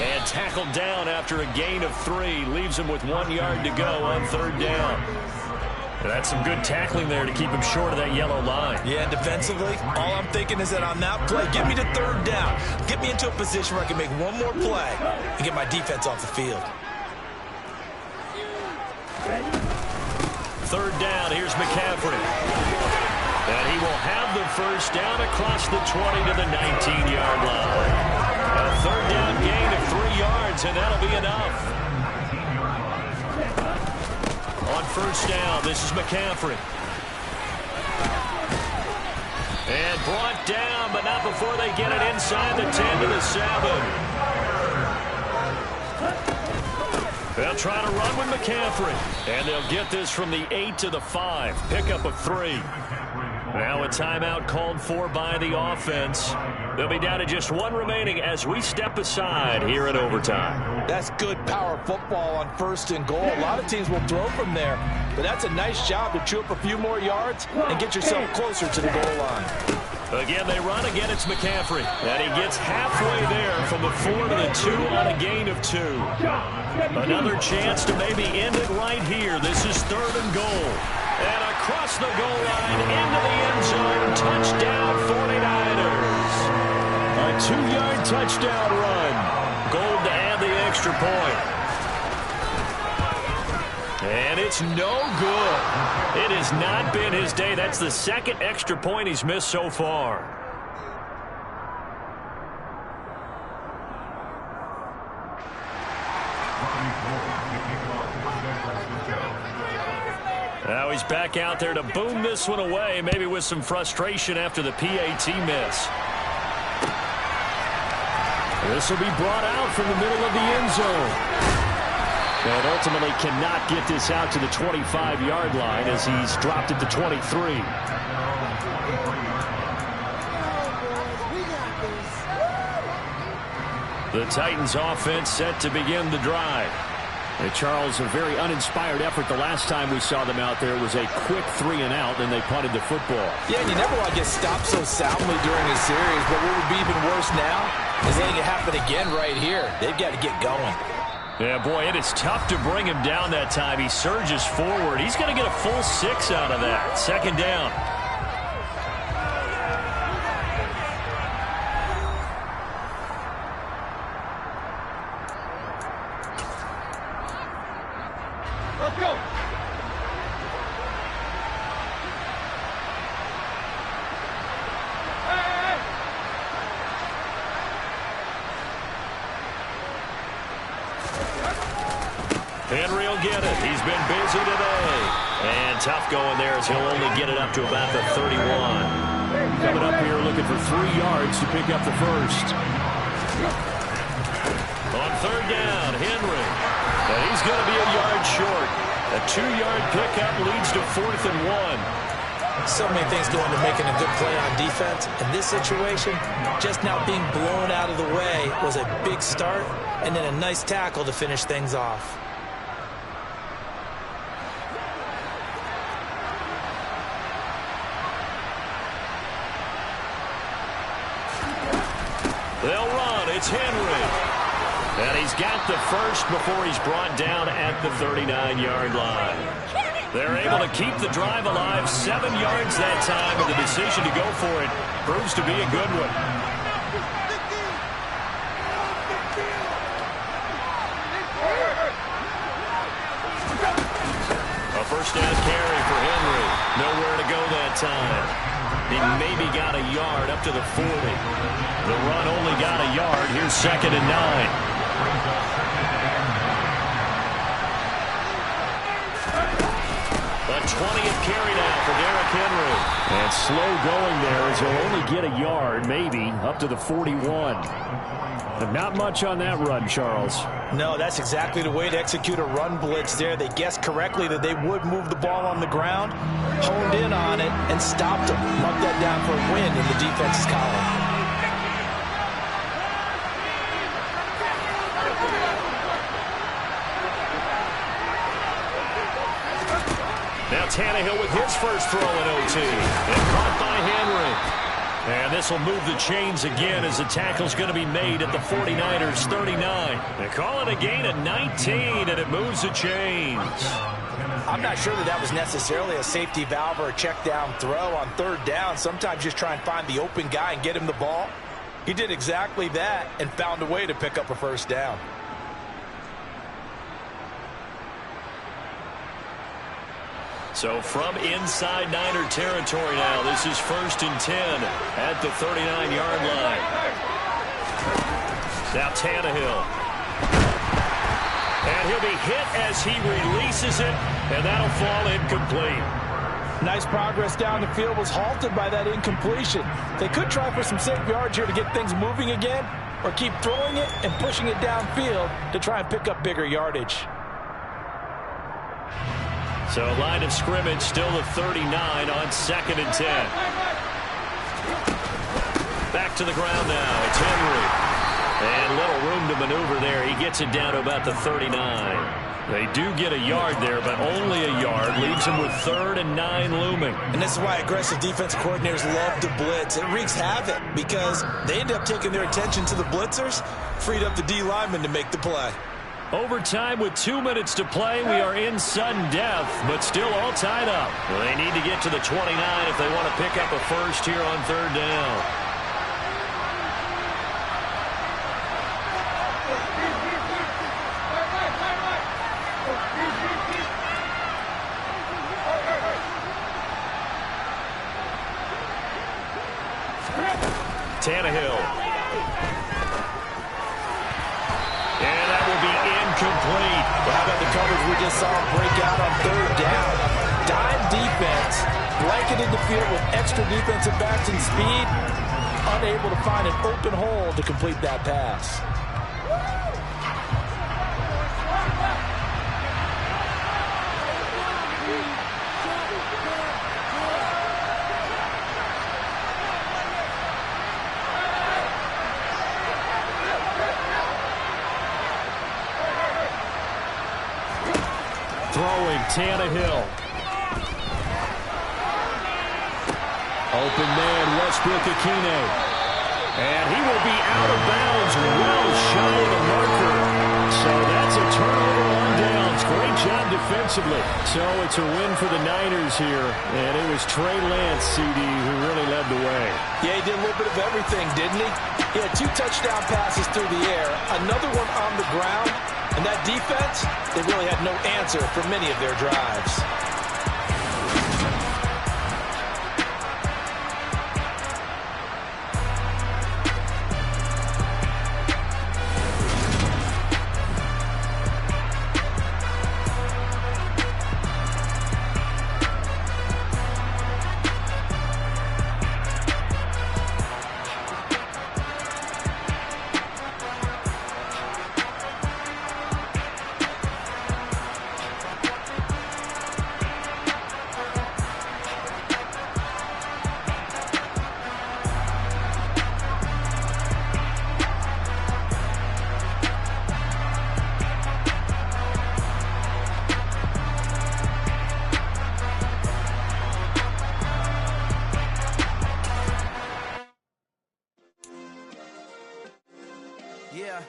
And tackled down after a gain of 3. Leaves him with 1 yard to go on third down. And that's some good tackling there to keep him short of that yellow line. Yeah, defensively, all I'm thinking is that on that play, get me to third down. Get me into a position where I can make one more play and get my defense off the field. Third down, here's McCaffrey. And he will have the first down across the 20 to the 19-yard line. A third down gain of 3 yards, and that'll be enough. On first down, this is McCaffrey. And brought down, but not before they get it inside the 10 to the 7. They'll try to run with McCaffrey. And they'll get this from the 8 to the 5. Pickup of 3. Now a timeout called for by the offense. They'll be down to just 1 remaining as we step aside here in overtime. That's good power football on first and goal. A lot of teams will throw from there, but that's a nice job to chew up a few more yards and get yourself closer to the goal line. Again, they run. Again, it's McCaffrey. And he gets halfway there from the 4 to the 2 on a gain of 2. Another chance to maybe end it right here. This is third and goal. And across the goal line into the end zone. Touchdown, 49ers. A 2-yard touchdown run. Gold to add the extra point. And it's no good. It has not been his day. That's the second extra point he's missed so far. Now he's back out there to boom this one away, maybe with some frustration after the PAT miss. This will be brought out from the middle of the end zone. And ultimately cannot get this out to the 25-yard line as he's dropped it to 23. The Titans offense set to begin the drive. And Charles, a very uninspired effort the last time we saw them out there. It was a quick 3-and-out, and they punted the football. Yeah, and you never want to get stopped so soundly during a series, but what would be even worse now is letting it happen again right here. They've got to get going. Yeah, boy, it is tough to bring him down that time. He surges forward. He's going to get a full 6 out of that. Second down. Let's go. Henry will get it. He's been busy today. And tough going there as he'll only get it up to about the 31. Coming up here looking for 3 yards to pick up the first. On third down, Henry. And he's going to be a yard short. A 2-yard pickup leads to 4th and 1. So many things go into making a good play on defense. In this situation, just now being blown out of the way was a big start, and then a nice tackle to finish things off. They'll run. It's Henry. And he's got the first before he's brought down at the 39-yard line. They're able to keep the drive alive, 7 yards that time, and the decision to go for it proves to be a good one. A first down carry for Henry. Nowhere to go that time. He maybe got a yard up to the 40. The run only got a yard. Here's 2nd and 9. A 20th carry now for Derrick Henry. And slow going there as he'll only get a yard, maybe, up to the 41. But not much on that run, Charles. No, that's exactly the way to execute a run blitz there. They guessed correctly that they would move the ball on the ground, honed in on it, and stopped them. Marked that down for a win in the defense's column. Now Tannehill with his first throw in OT. And caught by Henry. And this will move the chains again as the tackle's going to be made at the 49ers' 39. They call it a gain of 19, and it moves the chains. I'm not sure that was necessarily a safety valve or a check down throw on third down. Sometimes just try and find the open guy and get him the ball. He did exactly that and found a way to pick up a first down. So from inside Niner territory now, this is 1st and 10 at the 39-yard line. Now Tannehill. And he'll be hit as he releases it, and that'll fall incomplete. Nice progress down the field, was halted by that incompletion. They could try for some safe yards here to get things moving again, or keep throwing it and pushing it downfield to try and pick up bigger yardage. So line of scrimmage still the 39 on 2nd and 10. Back to the ground now. It's Henry. And little room to maneuver there. He gets it down to about the 39. They do get a yard there, but only a yard. Leaves him with 3rd and 9 looming. And this is why aggressive defense coordinators love to blitz. It wreaks havoc because they end up taking their attention to the blitzers, freed up the D lineman to make the play. Overtime with 2 minutes to play. We are in sudden death, but still all tied up. Well, they need to get to the 29 if they want to pick up a first here on 3rd down. Tannehill. And that will be incomplete. coverage we just saw break out on third down. Dime defense, blanketed the field with extra defensive backs and speed, unable to find an open hole to complete that pass. Throwing, Tannehill. Open man, Westbrook-Ikhine. And he will be out of bounds, well shy of the marker. So that's a turnover on downs. Great job defensively. So it's a win for the Niners here. And it was Trey Lance, CD, who really led the way. Yeah, he did a little bit of everything, didn't he? He had 2 touchdown passes through the air, another one on the ground. And that defense, they really had no answer for many of their drives. Yeah.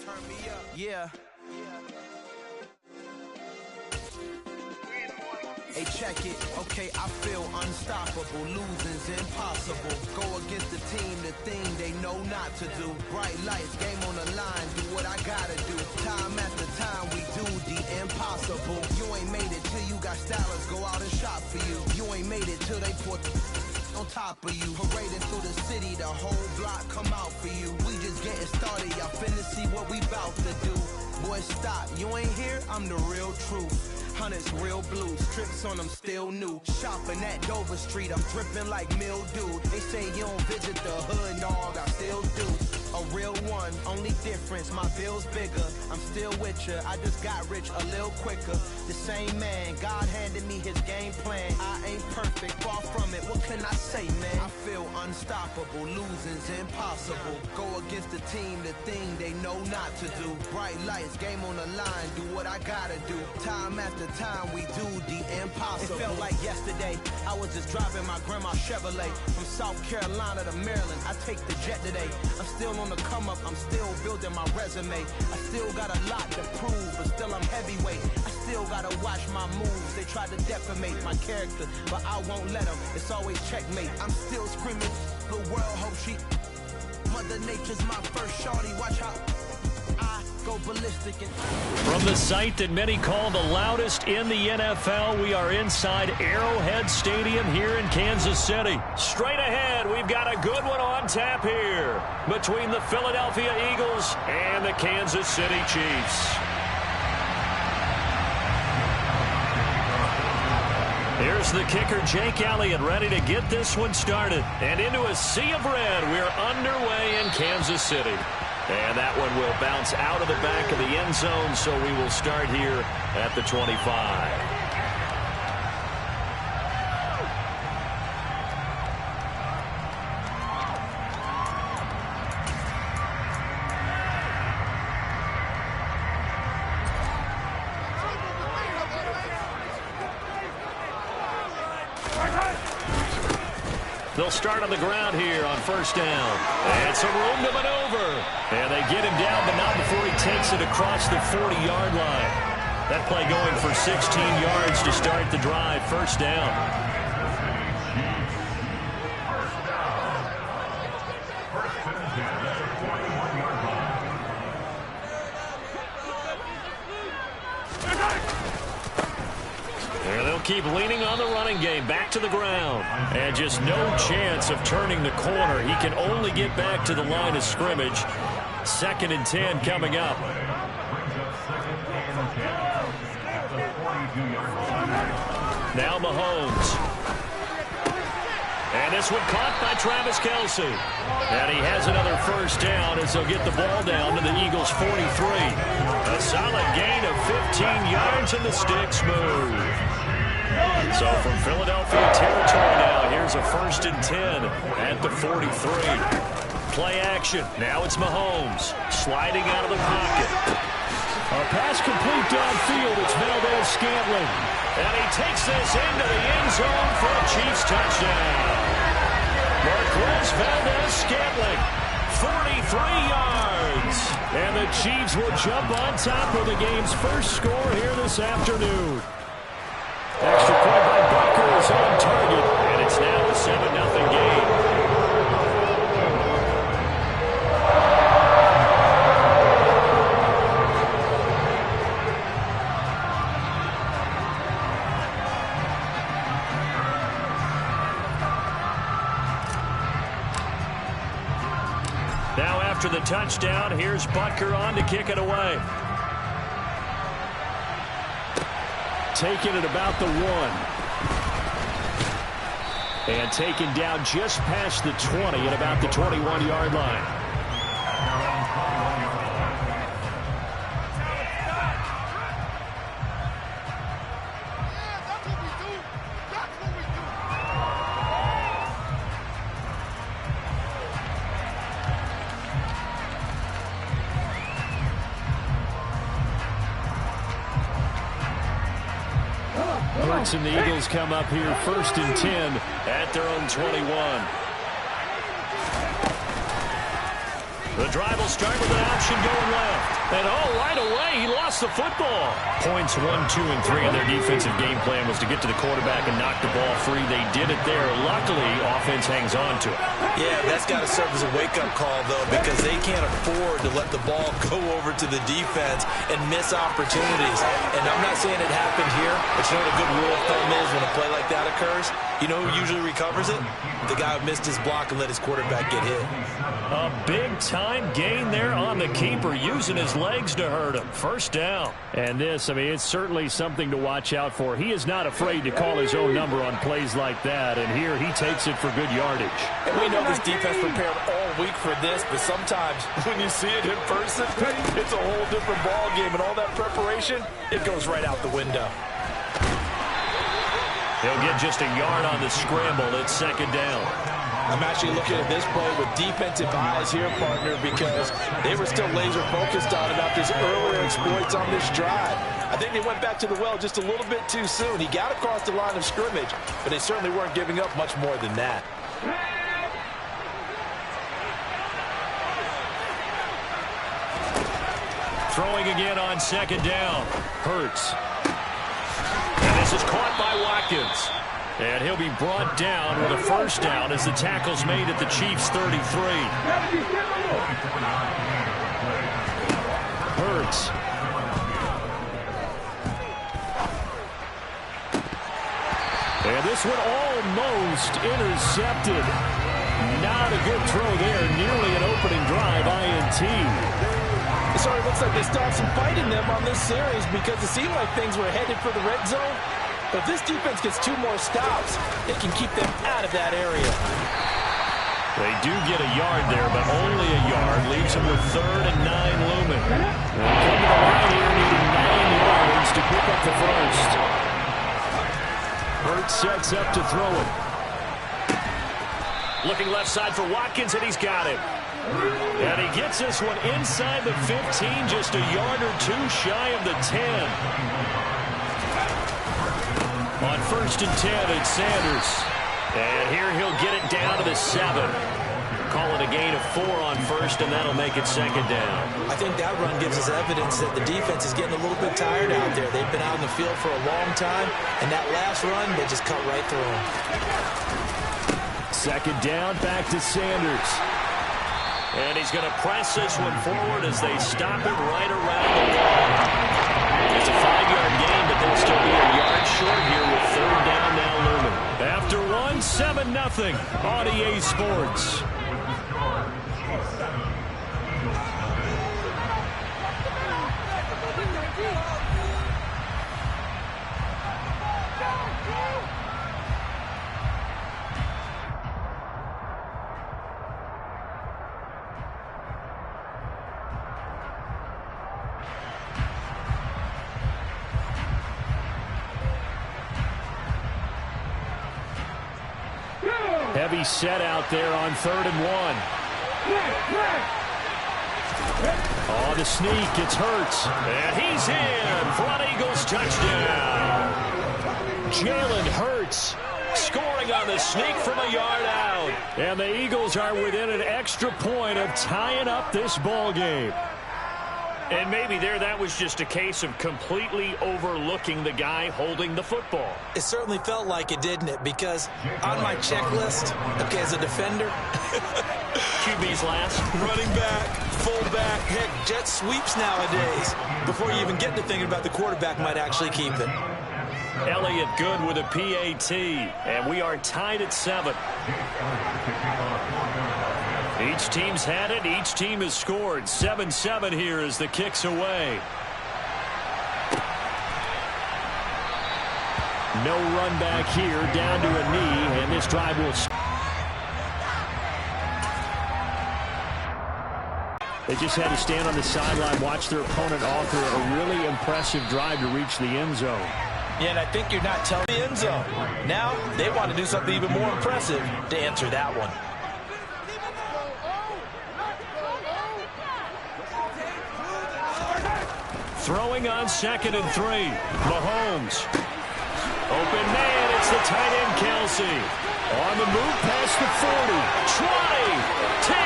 Turn me up. Yeah. Hey, check it. Okay, I feel unstoppable. Losing's impossible. Go against the team, the thing they know not to do. Bright lights, game on the line. Do what I gotta do. Time after time, we do the impossible. You ain't made it till you got stylers go out and shop for you. You ain't made it till they put on top of you. Parading through the city, the whole block come out for you. We just getting started, y'all finna see what we bout to do. Boy, stop, you ain't here, I'm the real truth. Hunters, real blues, strips on them still new. Shopping at Dover Street, I'm dripping like mildew. They say you don't visit the hood, dog, I still do. A real one, only difference, my bill's bigger. I'm still with ya, I just got rich a little quicker. The same man, God handed me his game plan. I ain't perfect, far from it, what can I say, man? I feel unstoppable, losing's impossible. Go against the team, the thing they know not to do. Bright lights, game on the line, do what I gotta do. Time after time, we do the impossible. It felt like yesterday, I was just driving my grandma's Chevrolet. From South Carolina to Maryland, I take the jet today. I'm still on the come up, I'm still building my resume. I still got a lot to prove, but still I'm heavyweight. I still gotta watch my moves. They try to defamate my character, but I won't let them. It's always checkmate. I'm still screaming, the world hope she. Mother Nature's my first shorty, watch how I go ballistic. From the site that many call the loudest in the NFL, we are inside Arrowhead Stadium here in Kansas City. Straight ahead, we've got a good one on tap here between the Philadelphia Eagles and the Kansas City Chiefs. Here's the kicker, Jake Elliott, ready to get this one started. And into a sea of red, we're underway in Kansas City. And that one will bounce out of the back of the end zone, so we will start here at the 25. They'll start on the ground here on first down. And some room to maneuver. And they get him down, but not before he takes it across the 40-yard line. That play going for 16 yards to start the drive. First down. Keep leaning on the running game, back to the ground. And just no chance of turning the corner. He can only get back to the line of scrimmage. 2nd and 10 coming up. Now Mahomes. And this one caught by Travis Kelce. And he has another first down as they'll get the ball down to the Eagles' 43. A solid gain of 15 yards, and the sticks move. So from Philadelphia territory now, here's a 1st and 10 at the 43. Play action. Now it's Mahomes sliding out of the pocket. A pass complete downfield. It's Valdez-Scantling. And he takes this into the end zone for a Chiefs touchdown. Marquez Valdez-Scantling, 43 yards. And the Chiefs will jump on top of the game's first score here this afternoon. Extra point by Butker is on target, and it's now a 7-0 game. Now after the touchdown, here's Butker on to kick it away. Taken at about the 1. And taken down just past the 20 at about the 21-yard line. And the Eagles come up here 1st and 10 at their own 21. The drive will start with an option going left. And right away, he lost the football. Points 1, 2, and 3 in their defensive game plan was to get to the quarterback and knock the ball free. They did it there. Luckily, offense hangs on to it. Yeah, that's got to serve as a wake-up call, though, because they can't afford to let the ball go over to the defense and miss opportunities. And I'm not saying it happened here, but you know what a good rule of thumb is when a play like that occurs? You know who usually recovers it? The guy who missed his block and let his quarterback get hit. A big-time gain there on the keeper, using his legs to hurt him. First down. And this, I mean, it's certainly something to watch out for. He is not afraid to call his own number on plays like that, and here he takes it for good yardage. And we know this defense prepared all week for this, but sometimes when you see it in person, it's a whole different ball game, and all that preparation, it goes right out the window. They'll get just a yard on the scramble. It's 2nd down. I'm actually looking at this play with defensive eyes here, partner, because they were still laser focused on him after his earlier exploits on this drive. I think they went back to the well just a little bit too soon. He got across the line of scrimmage, but they certainly weren't giving up much more than that. Throwing again on 2nd down. Hurts. And this is caught by Watkins. And he'll be brought down with a first down as the tackle's made at the Chiefs' 33. Hurts. And this one almost intercepted. Not a good throw there. Nearly an opening drive, INT. It sort of looks like they stopped some fight in them on this series because it seemed like things were headed for the red zone. But if this defense gets 2 more stops, they can keep them out of that area. They do get a yard there, but only a yard. Leaves them with 3rd and 9 looming. They'll come to the line here, needing 9 yards to pick up the first. Hurts sets up to throw it. Looking left side for Watkins, and he's got him. And he gets this one inside the 15, just a yard or 2 shy of the 10. On 1st and 10, it's Sanders. And here he'll get it down to the 7. Call it a gain of 4 on 1st, and that'll make it 2nd down. I think that run gives us evidence that the defense is getting a little bit tired out there. They've been out in the field for a long time, and that last run, they just cut right through them. 2nd down, back to Sanders. And he's going to press this one forward as they stop it right around the wall. It's a 5-yard gain, but they'll still be a yard short here with 3rd down now looming. After 1, 7-0 on EA Sports. Heavy set out there on 3rd and 1. Oh, the sneak. It's Hurts. And he's in for an Eagles touchdown. Jalen Hurts scoring on the sneak from a yard out. And the Eagles are within an extra point of tying up this ball game. And maybe that was just a case of completely overlooking the guy holding the football. It certainly felt like it, didn't it? Because on my checklist, okay, as a defender, QB's last. running back, fullback, heck, jet sweeps nowadays. Before you even get to thinking about the quarterback might actually keep it. Elliott good with a PAT. And we are tied at 7. Each team's had it. Each team has scored. 7-7 here as the kick's away. No run back here. Down to a knee. And this drive will... They just had to stand on the sideline, watch their opponent offer a really impressive drive to reach the end zone. Yeah, and I think you're not telling the end zone. Now they want to do something even more impressive to answer that one. Throwing on 2nd and 3. Mahomes. Open man. It's the tight end, Kelsey. On the move past the 40. 20. 10.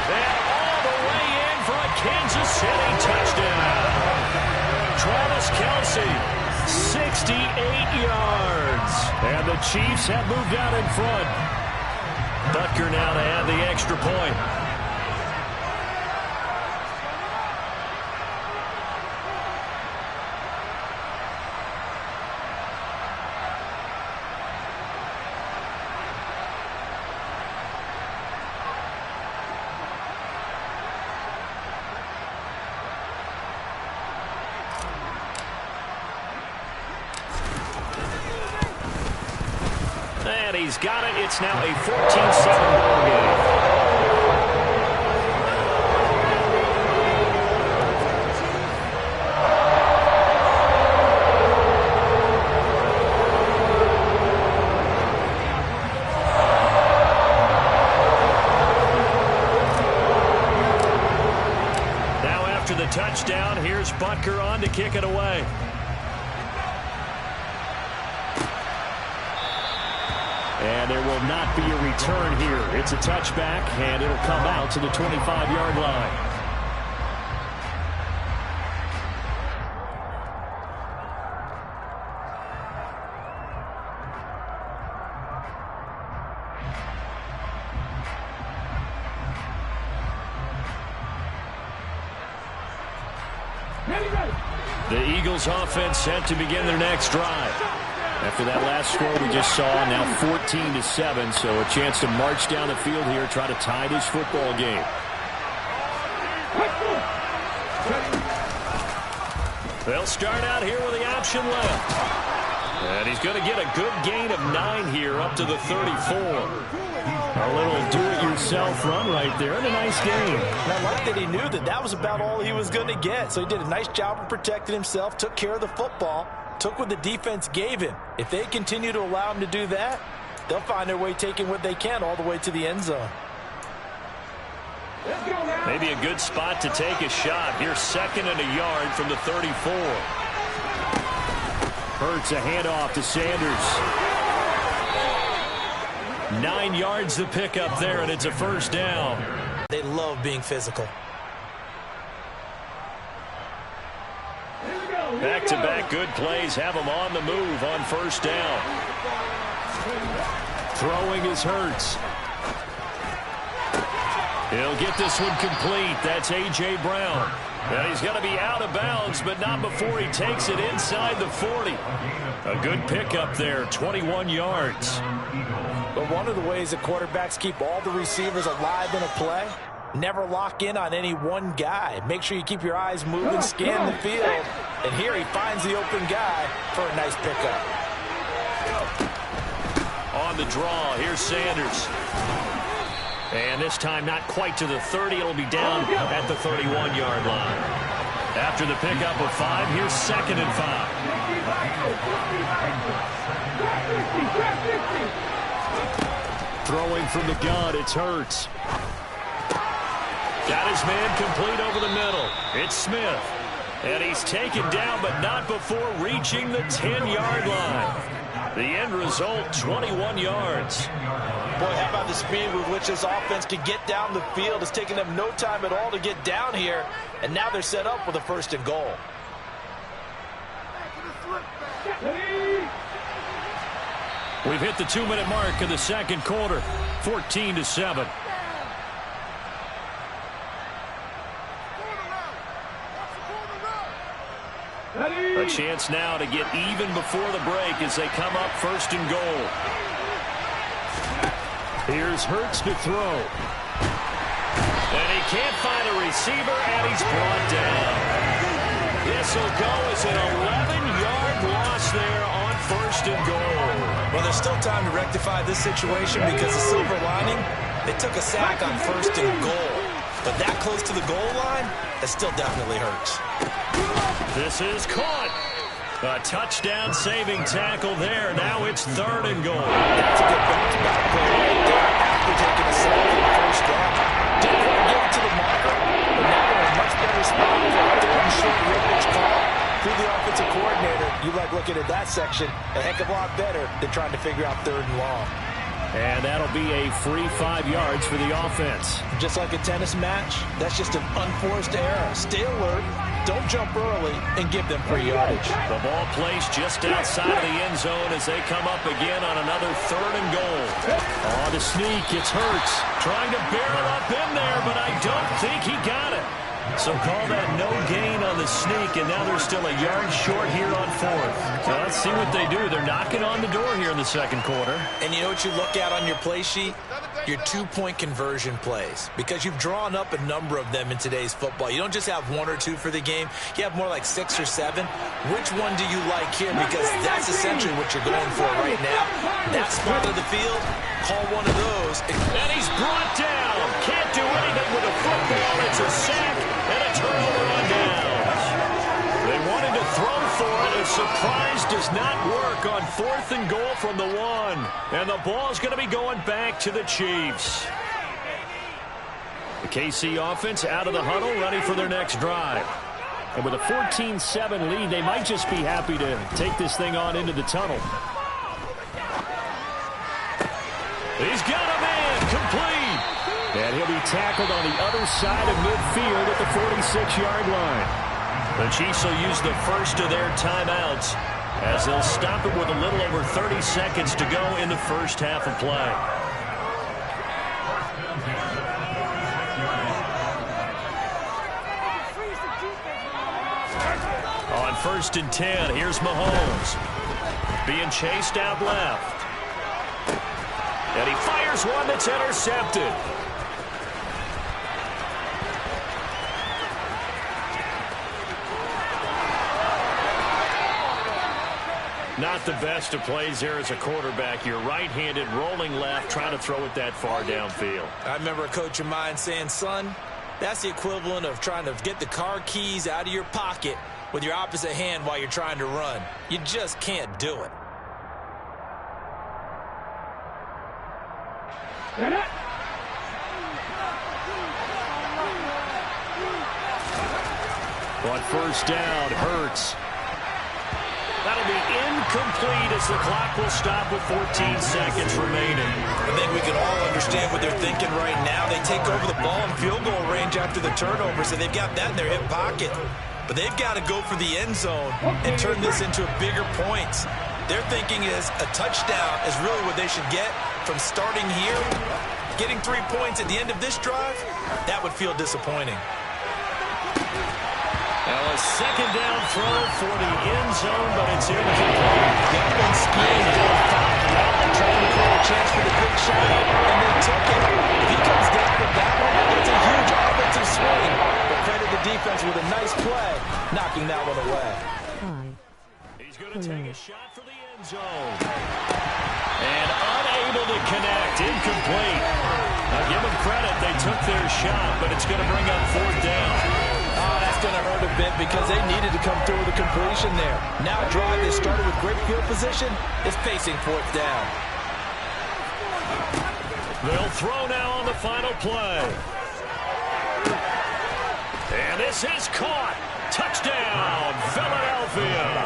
And all the way in for a Kansas City touchdown. Travis Kelsey, 68 yards. And the Chiefs have moved out in front. Butker now to add the extra point. And he's got it. It's now a 14-7 ball game. Now after the touchdown, here's Butker on to kick it away. And there will not be a return here. It's a touchback, and it'll come out to the 25-yard line. The Eagles offense set to begin their next drive. After that last score we just saw, now 14-7, so a chance to march down the field here, try to tie this football game. They'll start out here with the option left. And he's going to get a good gain of 9 here up to the 34. A little do-it-yourself run right there, and a nice gain. And I like that he knew that was about all he was going to get, so he did a nice job of protecting himself, took care of the football, took what the defense gave him. If they continue to allow him to do that, they'll find their way taking what they can all the way to the end zone. Maybe a good spot to take a shot. Here's 2nd and a yard from the 34. Hurts a handoff to Sanders. 9 yards to pick up there, and it's a first down. They love being physical. Back-to-back good plays have him on the move on first down. Throwing is Hurts. He'll get this one complete. That's A.J. Brown. And he's going to be out of bounds, but not before he takes it inside the 40. A good pickup there, 21 yards. But one of the ways that quarterbacks keep all the receivers alive in a play, never lock in on any one guy. Make sure you keep your eyes moving, scan the field. And here he finds the open guy for a nice pickup. On the draw, here's Sanders. And this time not quite to the 30. It'll be down at the 31-yard line. After the pickup of 5, here's 2nd and 5. Throwing from the gun, it's Hurts. Got his man complete over the middle. It's Smith. And he's taken down, but not before reaching the 10-yard line. The end result, 21 yards. Boy, how about the speed with which this offense can get down the field? It's taken them no time at all to get down here, and now they're set up with a 1st and goal. We've hit the 2-minute mark of the second quarter, 14-7. A chance now to get even before the break as they come up 1st and goal. Here's Hurts to throw. And he can't find a receiver, and he's brought down. This will go as an 11-yard loss there on 1st and goal. Well, there's still time to rectify this situation because the silver lining, they took a sack on 1st and goal. But that close to the goal line, that still definitely hurts. This is caught. A touchdown-saving tackle there. Now it's 3rd and goal. That's a good bounce-back play right there after taking a sack on the 1st down. Didn't quite get it to the marker, but now they're in a much better spot for a 3rd and short yardage call. Through the offensive coordinator, you like looking at that section a heck of a lot better than trying to figure out 3rd and long. And that'll be a free 5 yards for the offense. Just like a tennis match, that's just an unforced error. Stay alert, don't jump early, and give them free yardage. The ball placed just outside of the end zone as they come up again on another 3rd and goal. On the sneak, it's Hurts. Trying to barrel up in there, but I don't think he got it. So call that no gain on the sneak, and now they're still a yard short here on 4th. Now let's see what they do. They're knocking on the door here in the second quarter. And you know what you look at on your play sheet? Your 2-point conversion plays, because you've drawn up a number of them in today's football. You don't just have 1 or 2 for the game. You have more like 6 or 7. Which one do you like here? Because that's essentially what you're going for right now. That spot of the field, call one of those. And he's brought down. Can't do anything with a football. It's a sack and a turnover on downs. They wanted to throw for it. A surprise does not work on 4th and goal from the 1. And the ball's going to be going back to the Chiefs. The KC offense out of the huddle, ready for their next drive. And with a 14-7 lead, they might just be happy to take this thing on into the tunnel. He's got a man complete. And he'll be tackled on the other side of midfield at the 46-yard line. The Chiefs will use the first of their timeouts as they'll stop it with a little over 30 seconds to go in the first half of play. On 1st and 10, here's Mahomes. Being chased out left. And he fires one that's intercepted. Not the best of plays there as a quarterback. You're right-handed, rolling left, trying to throw it that far downfield. I remember a coach of mine saying, son, that's the equivalent of trying to get the car keys out of your pocket with your opposite hand while you're trying to run. You just can't do it. On 1st down, Hurts. That'll be incomplete as the clock will stop with 14 seconds remaining. I think we can all understand what they're thinking right now. They take over the ball in field goal range after the turnover, so they've got that in their hip pocket. But they've got to go for the end zone and turn this into a bigger points. Their thinking is a touchdown is really what they should get from starting here. Getting 3 points at the end of this drive, that would feel disappointing. Now a second down throw for the end zone, but it's incomplete. They've been schemed down 5 round, trying to create a chance for the big shot, and they took it. If he comes down with that one, it's a huge offensive swing. But credit the defense with a nice play, knocking that one away. He's going to take a shot for the end zone. And unable to connect, incomplete. Now give them credit, they took their shot, but it's going to bring up 4th down. Oh, that's going to hurt a bit because they needed to come through with a completion there. Now a drive they started with great field position is facing 4th down. They'll throw now on the final play. And this is caught. Touchdown, Philadelphia.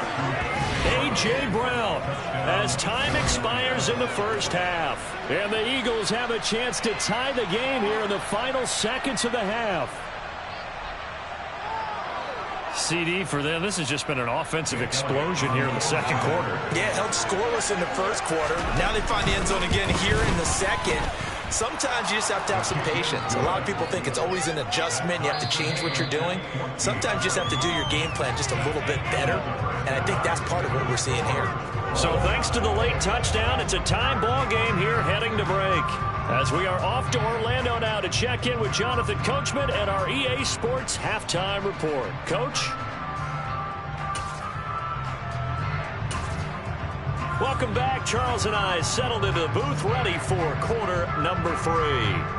A.J. Brown as time expires in the first half. And the Eagles have a chance to tie the game here in the final seconds of the half. CD for them, this has just been an offensive explosion here in the second quarter. Yeah, held scoreless in the first quarter. Now they find the end zone again here in the second. Sometimes you just have to have some patience. A lot of people think it's always an adjustment. You have to change what you're doing. Sometimes you just have to do your game plan just a little bit better. And I think that's part of what we're seeing here. So thanks to the late touchdown, it's a time ball game here heading to break. As we are off to Orlando now to check in with Jonathan Coachman and our EA Sports Halftime Report. Coach? Welcome back. Charles and I settled into the booth ready for quarter number 3.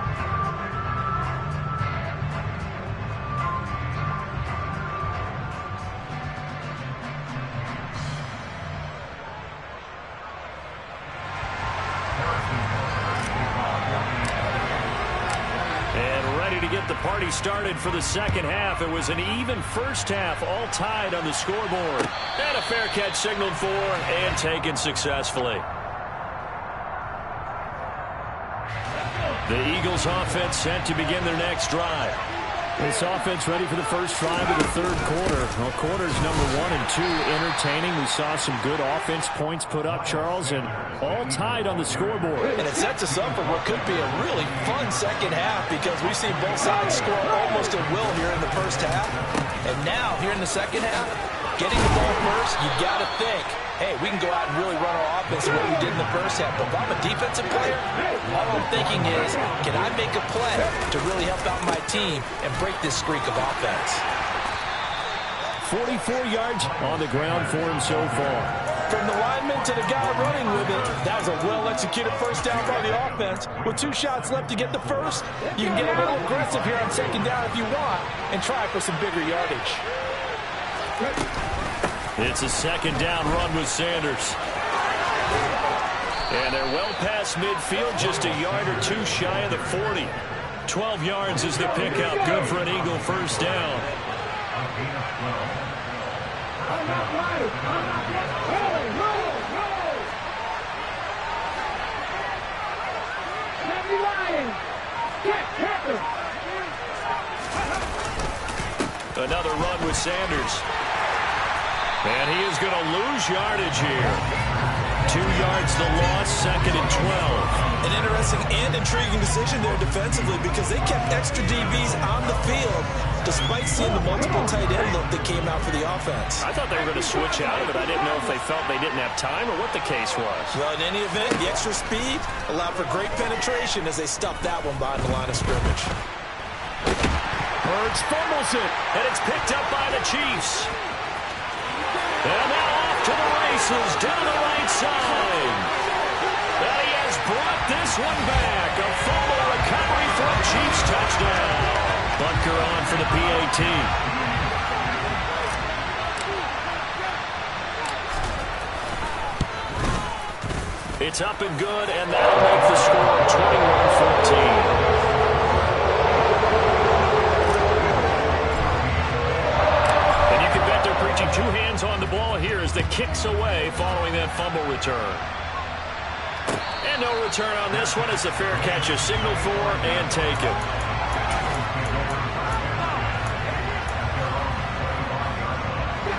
The party started for the second half. It was an even first half, all tied on the scoreboard. And a fair catch signaled for and taken successfully. The Eagles offense set to begin their next drive. This offense ready for the first drive of the third quarter. Well, quarters number 1 and 2 entertaining. We saw some good offense points put up, Charles, and all tied on the scoreboard. And it sets us up for what could be a really fun second half because we've seen both sides score almost at will here in the first half. And now, here in the second half, getting the ball first, you got to think, hey, we can go out and really run our offense the way we did in the first half. But if I'm a defensive player, all I'm thinking is, can I make a play to really help out my team and break this streak of offense? 44 yards on the ground for him so far. From the lineman to the guy running with it, that was a well-executed first down by the offense. With 2 shots left to get the first, you can get a little aggressive here on second down if you want and try for some bigger yardage. It's a second down run with Sanders. And they're well past midfield, just a yard or 2 shy of the 40. 12 yards is the pickup. Good for an Eagle first down. Another run with Sanders. And he is going to lose yardage here. 2 yards the loss, second and 12. An interesting and intriguing decision there defensively because they kept extra DBs on the field despite seeing the multiple tight end look that came out for the offense. I thought they were going to switch out of it. I didn't know if they felt they didn't have time or what the case was. Well, in any event, the extra speed allowed for great penetration as they stuffed that one behind the line of scrimmage. Hurts fumbles it, and it's picked up by the Chiefs. And now off to the races down the right side. And he has brought this one back. A fumble recovery for a Chiefs touchdown. Bunker on for the PAT. It's up and good, and that'll make the score 21-14. Preaching 2 hands on the ball here as the kick's away following that fumble return. And no return on this one as the fair catch is signaled for and taken.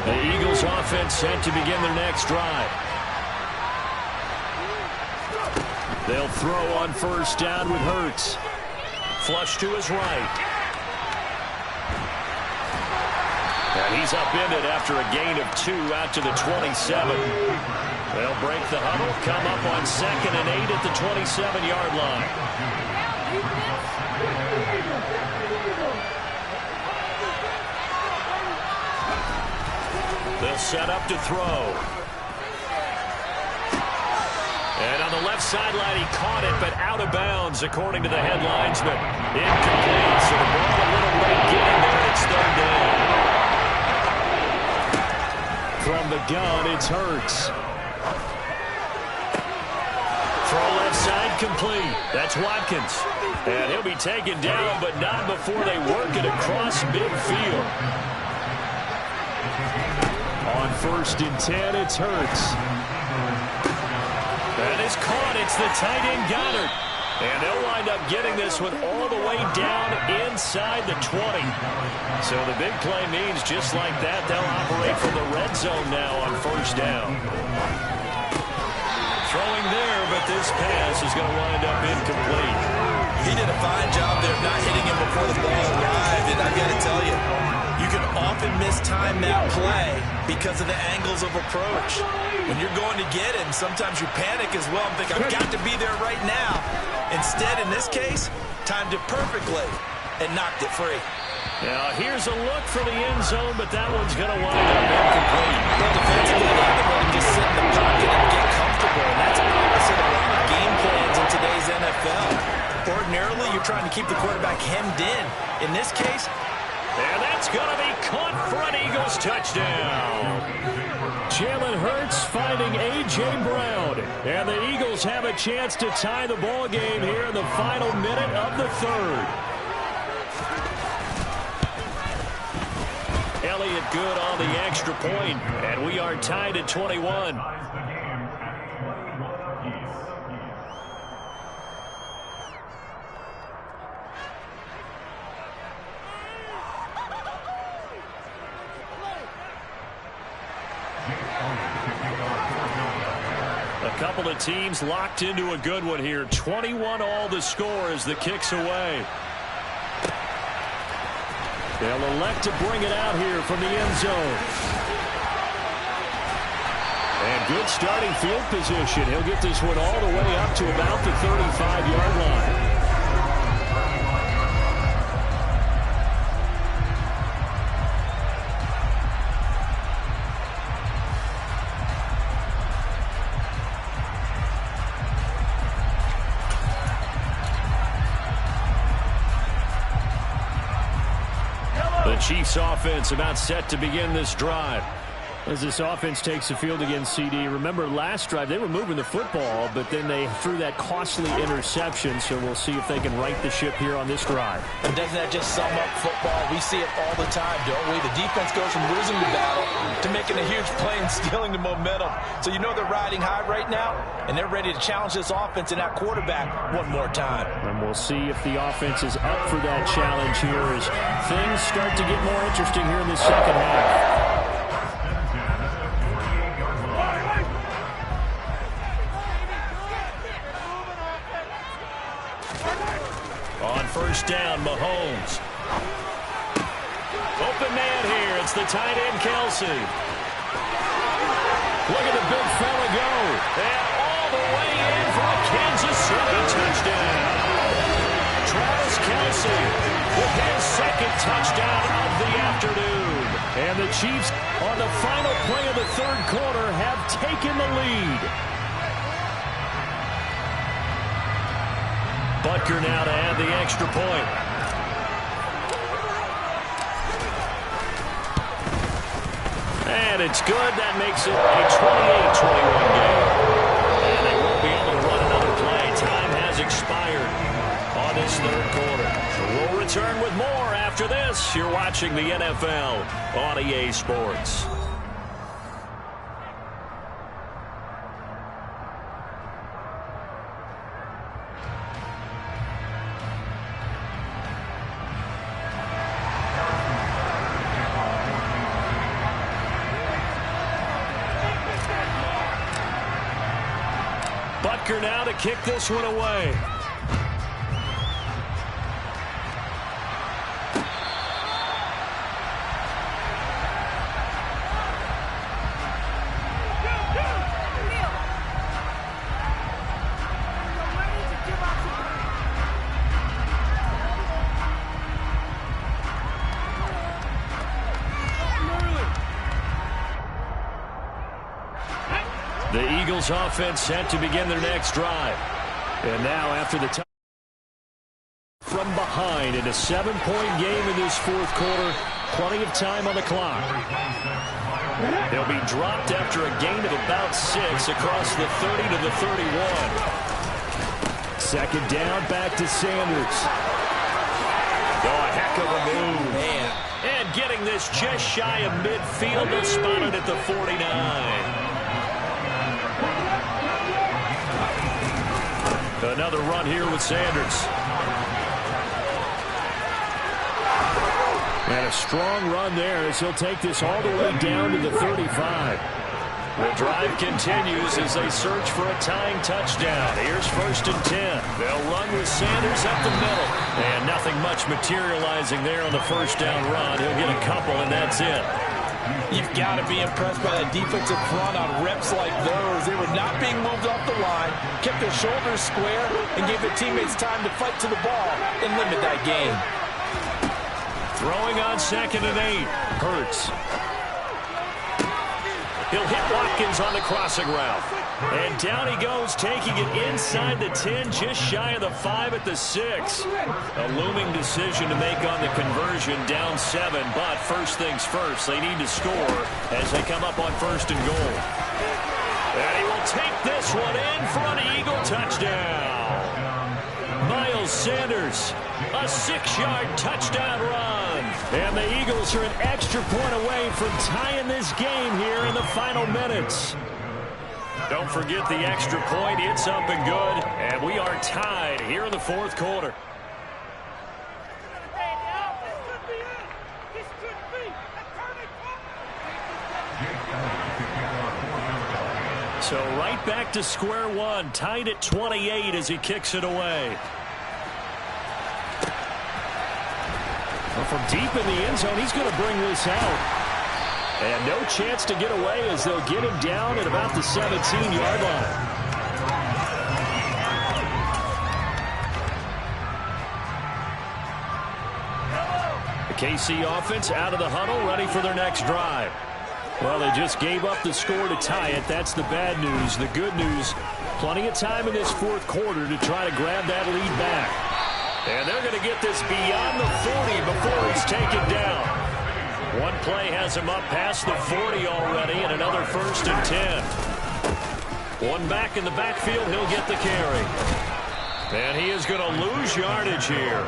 The Eagles offense set to begin their next drive. They'll throw on first down with Hurts. Flush to his right. And he's upended after a gain of 2 out to the 27. They'll break the huddle, come up on 2nd and 8 at the 27-yard line. They'll set up to throw. And on the left sideline, he caught it, but out of bounds, according to the headlinesman. Incomplete, so the ball a little late getting there. It's 3rd down. From the gun, it's Hurts. Throw left side, incomplete. That's Watkins. And he'll be taken down, but not before they work it across midfield. On 1st and 10, it's Hurts. That is caught. It's the tight end Goddard. And they'll wind up getting this one all the way down inside the 20. So the big play means just like that, they'll operate from the red zone now on 1st down. Throwing there, but this pass is going to wind up incomplete. He did a fine job there of not hitting him before the ball arrived. And I've got to tell you, you can often mistime that play because of the angles of approach. When you're going to get it, and sometimes you panic as well and think, I've got to be there right now. Instead, in this case, timed it perfectly and knocked it free. Now, here's a look for the end zone, but that one's going to wind up incomplete. Well, defensively, they haven't let him just sit in the pocket and get comfortable. And that's opposite of a lot of game plans in today's NFL. Ordinarily, you're trying to keep the quarterback hemmed in. In this case, and that's going to be caught for an Eagles touchdown. Jalen Hurts finding A.J. Brown. And the Eagles have a chance to tie the ball game here in the final minute of the 3rd. Elliott good on the extra point, and we are tied at 21. A couple of teams locked into a good one here. 21 all the score as the kick's away. They'll elect to bring it out here from the end zone. And good starting field position. He'll get this one all the way up to about the 35-yard line. The Chiefs offense about set to begin this drive. As this offense takes the field against CD. Remember last drive they were moving the football, but then they threw that costly interception. So we'll see if they can right the ship here on this drive. and doesn't that just sum up football? We see it all the time, don't we? The defense goes from losing the battle to making a huge play and stealing the momentum. So you know they're riding high right now, and they're ready to challenge this offense and that quarterback one more time. And we'll see if the offense is up for that challenge here as things start to get more interesting here in the second half. On first down, Mahomes. Open man here. It's the tight end, Kelsey. Look at the big fella go. And all the way in for a Kansas City touchdown. Travis Kelsey with his second touchdown of the afternoon. And the Chiefs, on the final play of the third quarter, have taken the lead. Butker now to add the extra point. And it's good. That makes it a 28-21 game. And they won't be able to run another play. Time has expired on this third quarter. So we'll return with more after this. You're watching the NFL on EA Sports. Butker now to kick this one away. The Eagles offense set to begin their next drive. And now after the time from behind in a 7-point game in this fourth quarter, plenty of time on the clock. They'll be dropped after a gain of about 6 across the 30 to the 31. Second down, back to Sanders. Oh, a heck of a move. Man. And getting this just shy of midfield. They'll spot it at the 49. Another run here with Sanders. And a strong run there as he'll take this all the way down to the 35. The drive continues as they search for a tying touchdown. Here's 1st and 10. They'll run with Sanders up the middle. And nothing much materializing there on the first down run. He'll get a couple, and that's it. You've got to be impressed by that defensive front on reps like those. They were not being moved off the line, kept their shoulders square, and gave their teammates time to fight to the ball and limit that game. Throwing on 2nd and 8. Hurts. He'll hit Watkins on the crossing route. And down he goes, taking it inside the 10, just shy of the 5 at the 6. A looming decision to make on the conversion, down 7. But first things first, they need to score as they come up on 1st and goal. And he will take this one in for an Eagle touchdown. Miles Sanders, a 6-yard touchdown run. And the Eagles are an extra point away from tying this game here in the final minutes. Don't forget the extra point. It's up and good. And we are tied here in the 4th quarter. So right back to square one, tied at 28 as he kicks it away. Well, from deep in the end zone, he's going to bring this out. And no chance to get away as they'll get him down at about the 17-yard line. The KC offense out of the huddle, ready for their next drive. Well, they just gave up the score to tie it. That's the bad news. The good news, plenty of time in this 4th quarter to try to grab that lead back. And they're going to get this beyond the 40 before he's taken down. One play has him up past the 40 already, and another 1st and 10. One back in the backfield, he'll get the carry. And he is going to lose yardage here.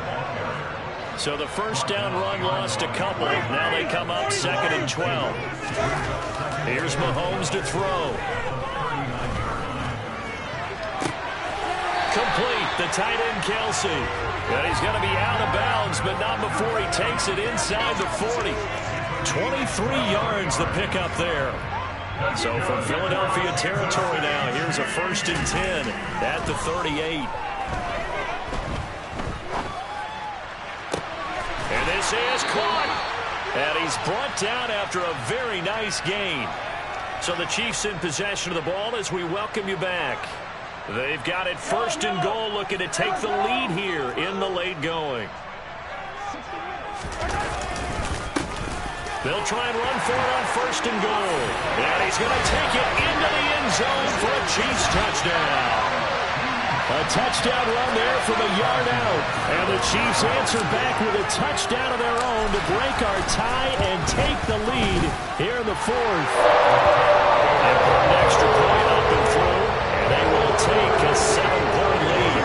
So the first down run lost a couple. Now they come up 2nd and 12. Here's Mahomes to throw. Complete, the tight end Kelsey. And he's going to be out of bounds, but not before he takes it inside the 40. 23 yards the pickup there. So from Philadelphia territory now, here's a 1st and 10 at the 38. And this is caught. And he's brought down after a very nice gain. So the Chiefs in possession of the ball as we welcome you back. They've got it 1st and goal, looking to take the lead here in the late going. They'll try and run for it on 1st and goal. And he's going to take it into the end zone for a Chiefs touchdown. A touchdown run there from a yard out. And the Chiefs answer back with a touchdown of their own to break our tie and take the lead here in the 4th. They put an extra point up and through, and they will take a 7-point lead.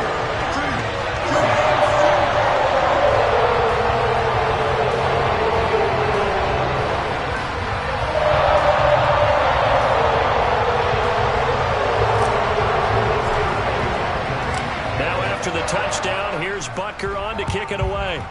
After the touchdown, here's Butker on to kick it away.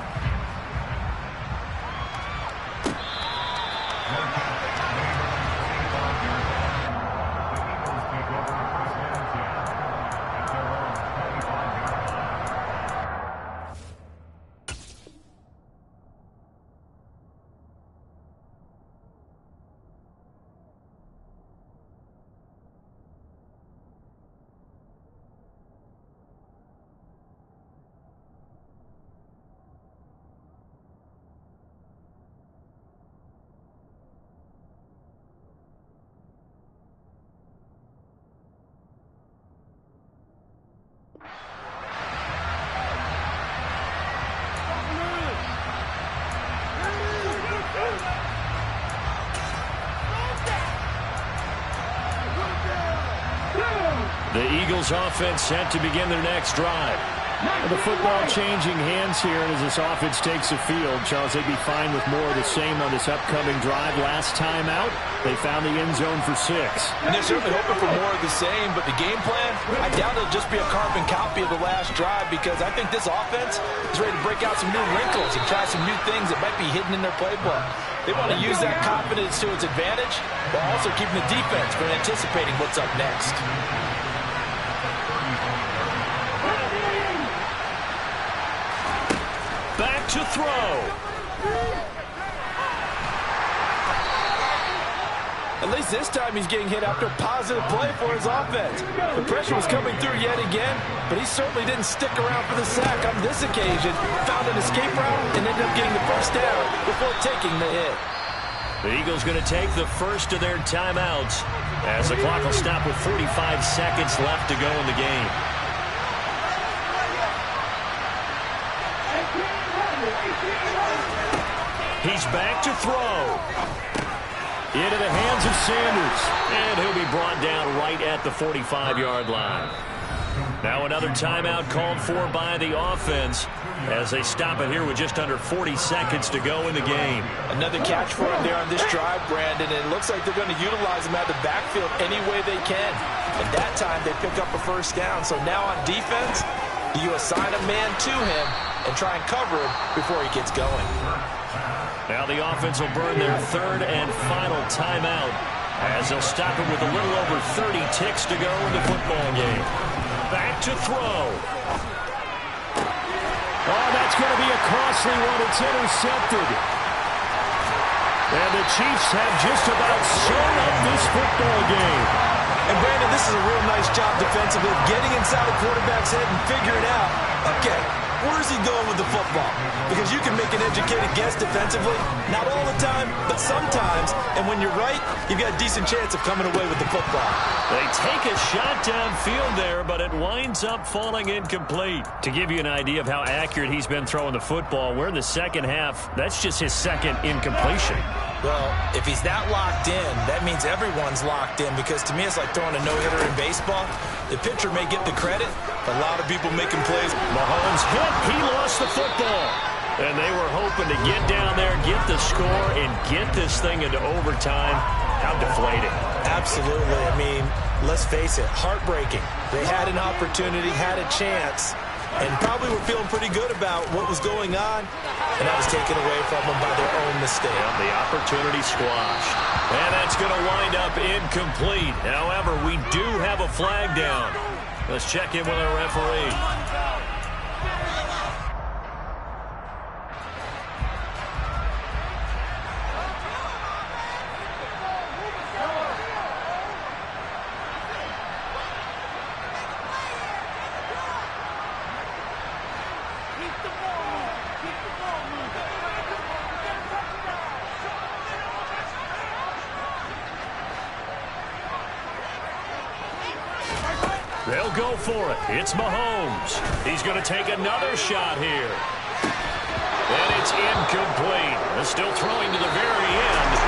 The Eagles offense set to begin their next drive. The football changing hands here as this offense takes the field. Charles, they'd be fine with more of the same on this upcoming drive. Last time out, they found the end zone for 6. And they're certainly hoping for more of the same, but the game plan, I doubt it'll just be a carbon copy of the last drive, because I think this offense is ready to break out some new wrinkles and try some new things that might be hidden in their playbook. They want to use that confidence to its advantage, while also keeping the defense from anticipating what's up next. Back to throw. At least this time he's getting hit after a positive play for his offense. The pressure was coming through yet again, but he certainly didn't stick around for the sack on this occasion. Found an escape route and ended up getting the first down before taking the hit. The Eagles going to take the first of their timeouts as the clock will stop with 45 seconds left to go in the game. He's back to throw. Into the hands of Sanders. And he'll be brought down right at the 45-yard line. Now another timeout called for by the offense as they stop it here with just under 40 seconds to go in the game. Another catch for him there on this drive, Brandon. And it looks like they're going to utilize him out of the backfield any way they can. And that time they pick up a first down. So now on defense, you assign a man to him and try and cover him before he gets going. Now the offense will burn their third and final timeout as they'll stop it with a little over 30 ticks to go in the football game. Back to throw. Oh, that's going to be a costly one. It's intercepted. And the Chiefs have just about sewn up this football game. And Brandon, this is a real nice job defensively of getting inside the quarterback's head and figuring out, okay, where's he going with the football? Because you can make an educated guess defensively, not all the time, but sometimes. And when you're right, you've got a decent chance of coming away with the football. They take a shot downfield there, but it winds up falling incomplete. To give you an idea of how accurate he's been throwing the football, we're in the second half. That's just his second incompletion. Well, if he's that locked in, that means everyone's locked in, because to me it's like throwing a no-hitter in baseball. The pitcher may get the credit, but a lot of people making plays. Mahomes hit. He lost the football. And they were hoping to get down there, get the score, and get this thing into overtime. How deflating. Absolutely. I mean, let's face it, heartbreaking. They had an opportunity, had a chance, and probably were feeling pretty good about what was going on, and that was taken away from them by their own mistake. Yeah, the opportunity squashed. And that's going to wind up incomplete. However, we do have a flag down. Let's check in with our referee. They'll go for it. It's Mahomes. He's going to take another shot here. And it's incomplete. They're still throwing to the very end.